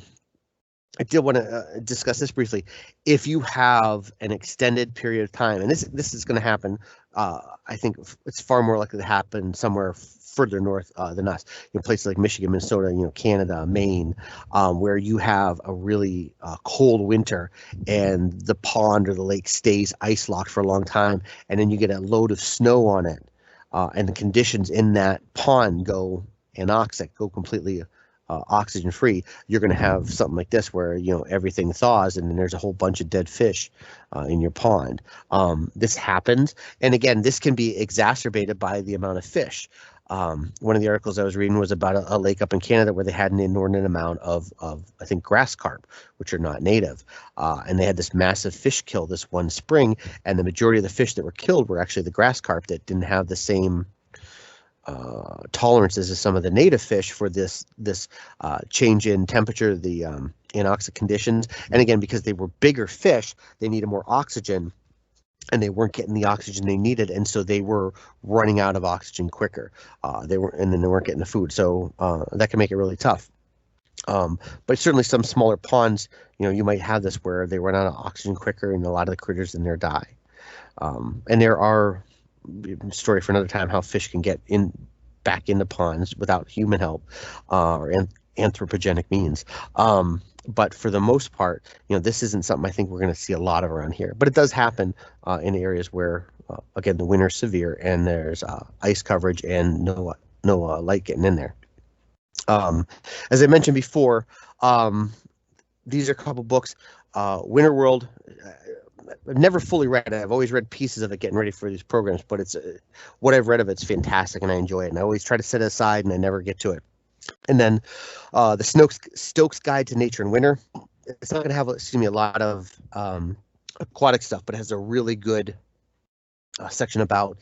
I did want to discuss this briefly. If you have an extended period of time, and this is going to happen, I think it's far more likely to happen somewhere further north than us, places like Michigan, Minnesota, Canada, Maine, where you have a really cold winter and the pond or the lake stays ice locked for a long time, and then you get a load of snow on it, and the conditions in that pond go anoxic, go completely oxygen free. You're going to have something like this where everything thaws and then there's a whole bunch of dead fish in your pond. This happens, and again, this can be exacerbated by the amount of fish. One of the articles I was reading was about a lake up in Canada where they had an inordinate amount of I think grass carp, which are not native, and they had this massive fish kill this one spring, and the majority of the fish that were killed were actually the grass carp that didn't have the same tolerances as some of the native fish for this change in temperature, the anoxic conditions. And again, because they were bigger fish, they needed more oxygen, and they weren't getting the oxygen they needed, and so they were running out of oxygen quicker. And then they weren't getting the food, so that can make it really tough. But certainly some smaller ponds, you might have this where they run out of oxygen quicker, and a lot of the critters in there die. And there are, story for another time, how fish can get back into ponds without human help or anthropogenic means. But for the most part, this isn't something I think we're going to see a lot of around here. But it does happen in areas where, again, the winter's severe and there's ice coverage and no light getting in there. As I mentioned before, these are a couple books. Winter World, I've never fully read it. I've always read pieces of it getting ready for these programs, but it's what I've read of it's fantastic and I enjoy it. And I always try to set it aside and I never get to it. And then the Stoke's Guide to Nature in Winter. It's not going to have, a lot of aquatic stuff, but it has a really good section about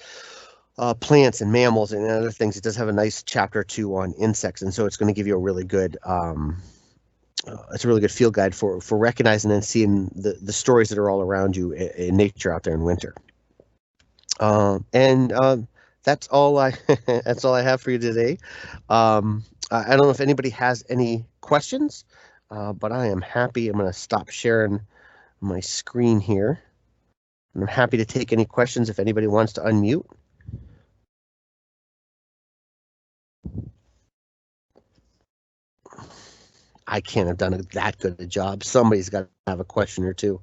plants and mammals and other things. It does have a nice chapter or two on insects, and so it's going to give you a really good it's a really good field guide for recognizing and seeing the stories that are all around you in nature out there in winter. That's all I that's all I have for you today. I don't know if anybody has any questions, but I am happy. I'm going to stop sharing my screen here, and I'm happy to take any questions if anybody wants to unmute. I can't have done that good a job. Somebody's got to have a question or two.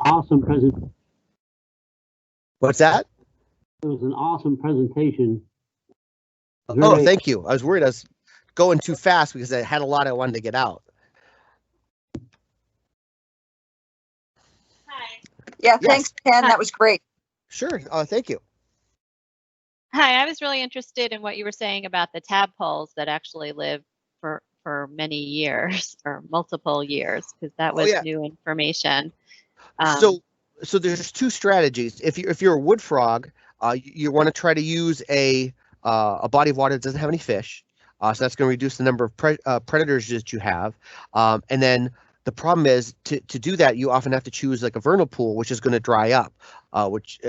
Awesome presentation. What's that? It was an awesome presentation. Oh, thank you. I was worried I was going too fast because I had a lot I wanted to get out. Hi. Yeah, thanks, Ken. That was great. Sure. Thank you. Hi, I was really interested in what you were saying about the tadpoles that actually live for many years or multiple years, because that was new information. So there's two strategies. If you're a wood frog, you want to try to use a body of water that doesn't have any fish. So that's going to reduce the number of predators that you have. And then the problem is to do that, you often have to choose like a vernal pool, which is going to dry up, which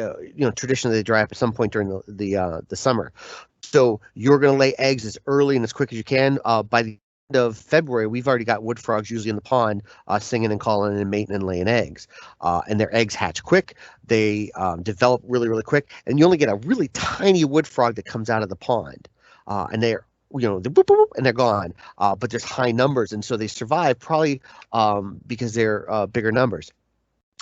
traditionally they dry up at some point during the summer. So you're going to lay eggs as early and as quick as you can. By the end of February, we've already got wood frogs usually in the pond singing and calling and mating and laying eggs. And their eggs hatch quick. They develop really, really quick. And you only get a really tiny wood frog that comes out of the pond. And they're boop, boop, boop, and they're gone. But there's high numbers, and so they survive probably because they're bigger numbers.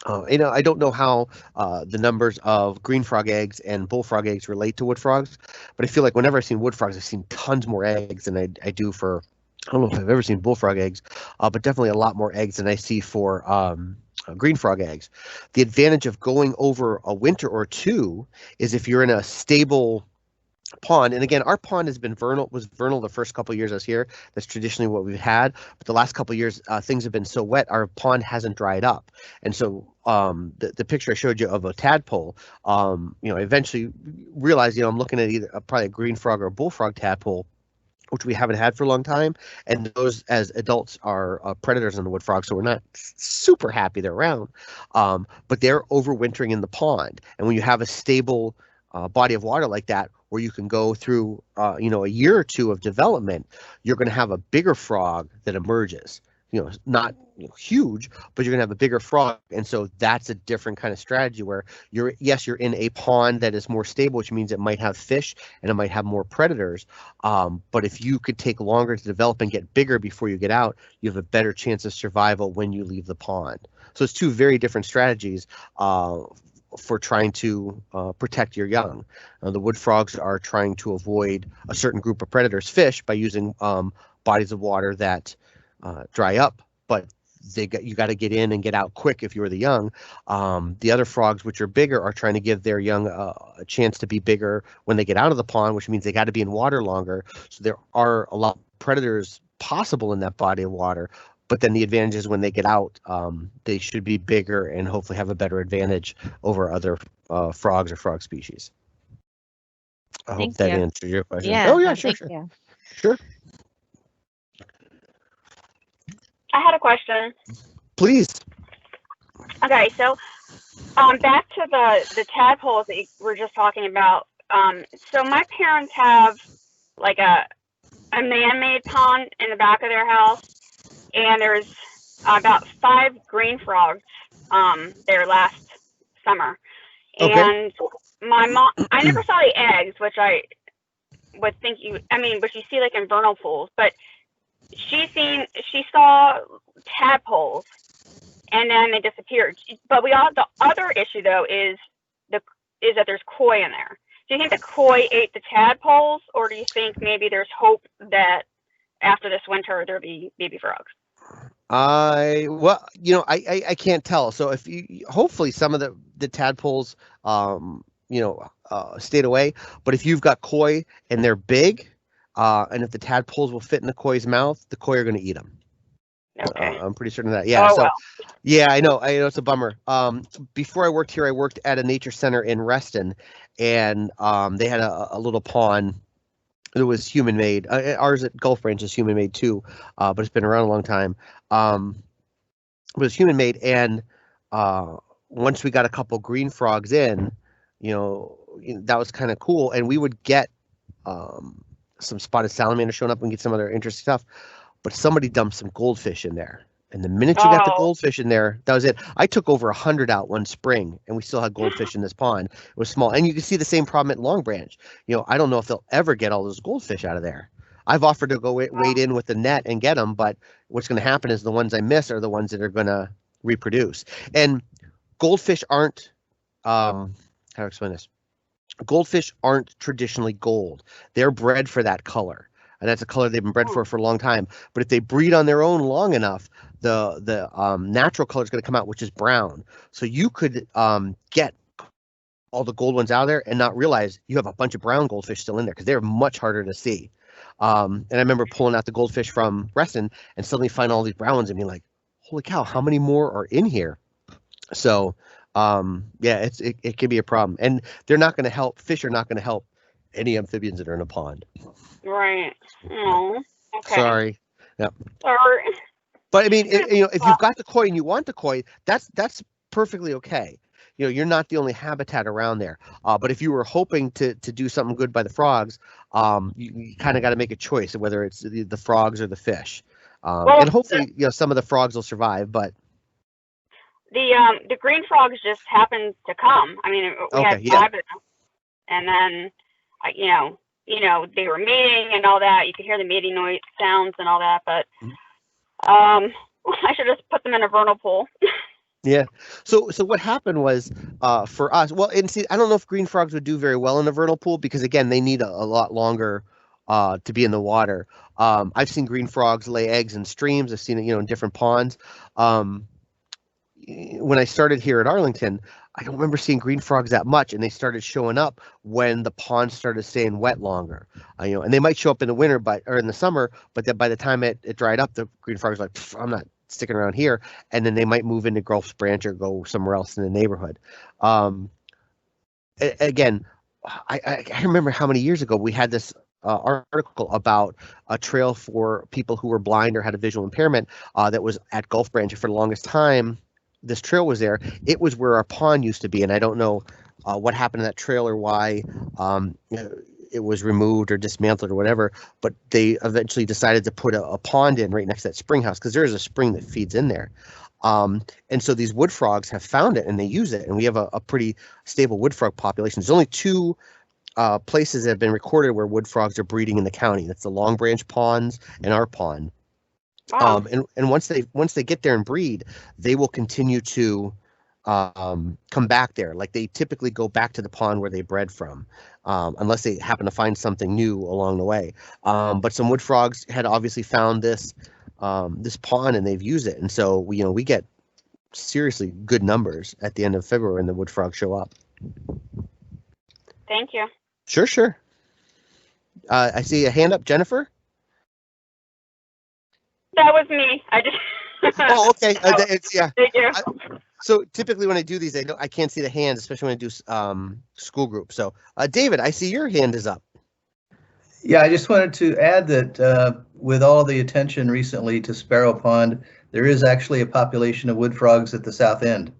I don't know how the numbers of green frog eggs and bullfrog eggs relate to wood frogs, but I feel like whenever I've seen wood frogs, I've seen tons more eggs than I do for. I don't know if I've ever seen bullfrog eggs, but definitely a lot more eggs than I see for green frog eggs. The advantage of going over a winter or two is if you're in a stable pond, and again, our pond was vernal the first couple of years I was here. That's traditionally what we've had, but the last couple of years things have been so wet, our pond hasn't dried up. And so the picture I showed you of a tadpole, I eventually realized, I'm looking at either probably a green frog or a bullfrog tadpole, which we haven't had for a long time, and those as adults are predators on the wood frog, so we're not super happy they're around, but they're overwintering in the pond. And when you have a stable body of water like that, where you can go through a year or two of development, you're going to have a bigger frog that emerges. Not huge, but you're going to have a bigger frog. And so that's a different kind of strategy where you're in a pond that is more stable, which means it might have fish and it might have more predators. But if you could take longer to develop and get bigger before you get out, you have a better chance of survival when you leave the pond. So it's two very different strategies for trying to protect your young. The wood frogs are trying to avoid a certain group of predators, fish, by using bodies of water that dry up, but you got to get in and get out quick if you're the young. The other frogs, which are bigger, are trying to give their young a chance to be bigger when they get out of the pond, which means they got to be in water longer. So there are a lot of predators possible in that body of water. But then the advantage is when they get out, they should be bigger and hopefully have a better advantage over other frogs or frog species. I hope that answers your question. Yeah. Oh, yeah, sure. Sure. I had a question. Please. Okay, so back to the tadpoles that you were just talking about. So my parents have like a man-made pond in the back of their house, and there's about 5 green frogs there last summer. Okay. And my mom, I never saw the eggs, which I would think which you see like in vernal pools, but she saw tadpoles and then they disappeared. But the other issue though is that there's koi in there. Do you think the koi ate the tadpoles, or do you think maybe there's hope that after this winter there'll be baby frogs? I can't tell. So if you, hopefully some of the tadpoles, stayed away. But if you've got koi and they're big, and if the tadpoles will fit in the koi's mouth, the koi are going to eat them. Okay. I'm pretty certain of that. Yeah. Oh, So, well. yeah, I know it's a bummer. Before I worked here, I worked at a nature center in Reston, and they had a little pond. It was human made. Ours at Gulf Branch is human made too, but it's been around a long time. It was human made, and once we got a couple green frogs in, that was kind of cool. And we would get some spotted salamander showing up and get some other interesting stuff. But somebody dumped some goldfish in there. And the minute you got the goldfish in there, that was it. I took over 100 out one spring, and we still had goldfish in this pond. It was small. And you can see the same problem at Long Branch. I don't know if they'll ever get all those goldfish out of there. I've offered to go wade in with the net and get them, but what's going to happen is the ones I miss are the ones that are going to reproduce. And goldfish aren't, how do I explain this? Goldfish aren't traditionally gold. They're bred for that color. And that's a color they've been bred for a long time. But if they breed on their own long enough, the natural color is going to come out, which is brown. So you could get all the gold ones out of there and not realize you have a bunch of brown goldfish still in there because they're much harder to see. And I remember pulling out the goldfish from Reston and suddenly find all these brown ones and being like, holy cow, how many more are in here? So, it can be a problem. And they're not going to help. Fish are not going to help any amphibians that are in a pond. Right. Oh, okay. Sorry. Yeah. Sorry. But I mean, if you've got the koi and you want the koi, that's perfectly okay. You're not the only habitat around there. But if you were hoping to do something good by the frogs, you kind of got to make a choice of whether it's the frogs or the fish. And hopefully, some of the frogs will survive. But the green frogs just happened to come. I mean, we had 5 of them, and then they were mating and all that. You could hear the mating noise sounds and all that, but I should just put them in a vernal pool. Yeah. So what happened was for us, well, and see, I don't know if green frogs would do very well in a vernal pool because again, they need a lot longer to be in the water. I've seen green frogs lay eggs in streams. I've seen it, in different ponds. When I started here at Arlington, I don't remember seeing green frogs that much, and they started showing up when the pond started staying wet longer. And they might show up in the winter, or in the summer, but then by the time it dried up, the green frogs are like, I'm not sticking around here, and then they might move into Gulf Branch or go somewhere else in the neighborhood. Again, I remember how many years ago we had this article about a trail for people who were blind or had a visual impairment that was at Gulf Branch. For the longest time, this trail was there. It was where our pond used to be, and I don't know what happened to that trail or why it was removed or dismantled or whatever, but they eventually decided to put a pond in right next to that spring house because there is a spring that feeds in there. And so these wood frogs have found it and they use it, and we have a pretty stable wood frog population. There's only 2 places that have been recorded where wood frogs are breeding in the county. That's the Long Branch ponds and our pond. Wow. And once they get there and breed, they will continue to come back there. Like they typically go back to the pond where they bred from, unless they happen to find something new along the way. But some wood frogs had obviously found this pond and they've used it, and so we get seriously good numbers at the end of February when the wood frogs show up. Thank you. Sure. I see a hand up, Jennifer. That was me. I just. Oh, okay. Yeah. Thank you. So typically when I do these, I can't see the hands, especially when I do school group. So David, I see your hand is up. Yeah, I just wanted to add that with all the attention recently to Sparrow Pond, there is actually a population of wood frogs at the south end.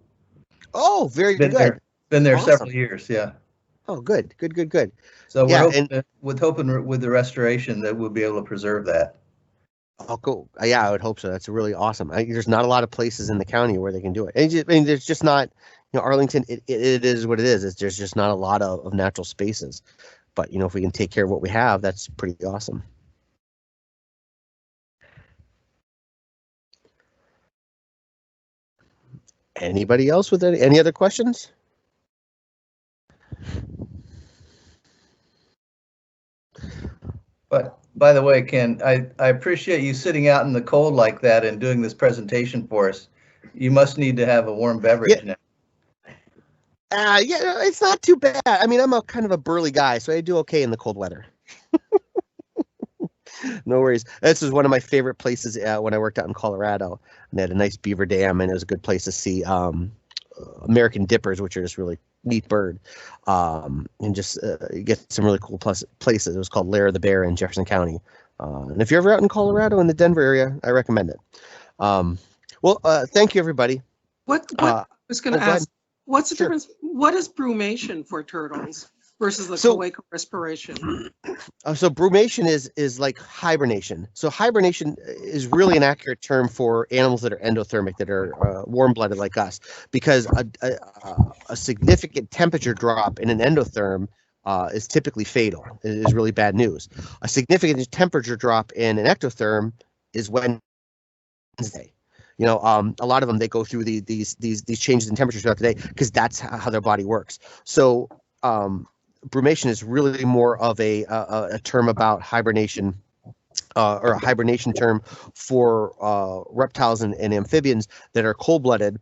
Oh, very good. Been there Awesome. several years, yeah. Oh, good. So we're Yeah, hoping with the restoration that we'll be able to preserve that. Oh, cool. Yeah, I would hope so. That's really awesome. There's not a lot of places in the county where they can do it. There's just not, Arlington, it is what it is. There's just not a lot of natural spaces. But, if we can take care of what we have, that's pretty awesome. Anybody else with any other questions? But by the way, Ken, I appreciate you sitting out in the cold like that and doing this presentation for us. You must need to have a warm beverage now. Yeah, it's not too bad. I mean, I'm a kind of a burly guy, so I do okay in the cold weather. No worries. This is one of my favorite places when I worked out in Colorado. And they had a nice beaver dam, and it was a good place to see American dippers, which are just really neat bird, and just get some really cool places. It was called Lair of the Bear in Jefferson County. And if you're ever out in Colorado in the Denver area, I recommend it. Well, thank you, everybody. What I was going to ask, what's the Sure. difference? What is brumation for turtles versus the cloacal respiration? So brumation is like hibernation. So hibernation is really an accurate term for animals that are endothermic, that are warm-blooded like us, because a significant temperature drop in an endotherm is typically fatal. It is really bad news. A significant temperature drop in an ectotherm is Wednesday. You know, a lot of them, they go through these changes in temperature throughout the day because that's how their body works. So brumation is really more of a term about hibernation, or a hibernation term for reptiles and amphibians that are cold-blooded,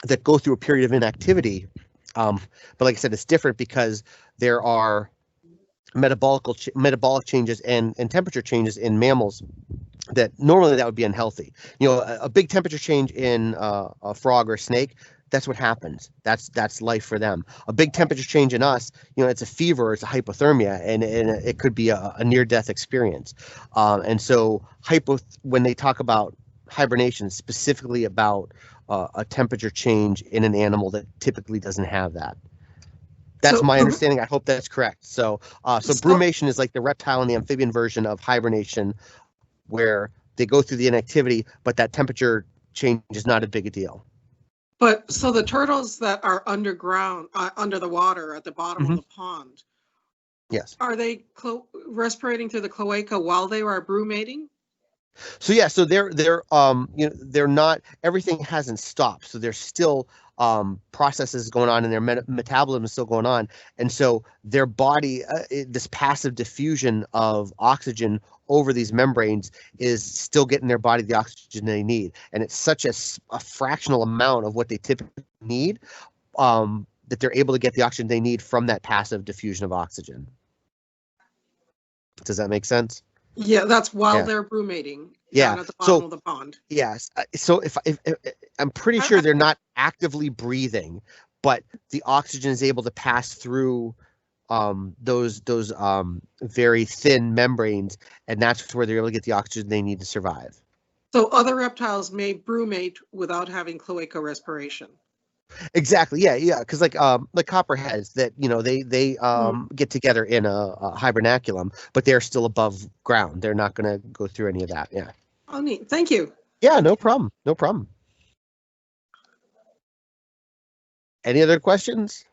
that go through a period of inactivity. But like I said, it's different because there are metabolic changes and temperature changes in mammals that normally that would be unhealthy. You know, a big temperature change in a frog or a snake, that's what happens. That's life for them. A big temperature change in us, you know, it's a fever, it's a hypothermia, and it could be a near-death experience. And so when they talk about hibernation, specifically about a temperature change in an animal that typically doesn't have that. That's my understanding. I hope that's correct. So brumation is like the reptile and the amphibian version of hibernation, where they go through the inactivity, but that temperature change is not a big a deal. But so the turtles that are underground, under the water at the bottom of the pond, yes, are they respirating through the cloaca while they are brumating? So yeah, so they're they're not, everything hasn't stopped, so there's still processes going on, and their metabolism is still going on, and so their body, this passive diffusion of oxygen over these membranes is still getting their body the oxygen they need, and it's such a fractional amount of what they typically need, that they're able to get the oxygen they need from that passive diffusion of oxygen. Does that make sense? Yeah, that's while they're brumating. Down at the bottom of the pond. Yes. So if I'm pretty sure they're not actively breathing, but the oxygen is able to pass through those very thin membranes, and that's where they're able to get the oxygen they need to survive. So other reptiles may brumate without having cloacal respiration. Exactly. Yeah. Because like copperheads, that they get together in a hibernaculum, but they're still above ground. They're not going to go through any of that. Yeah. Oh, neat. Thank you. Yeah. No problem. No problem. Any other questions?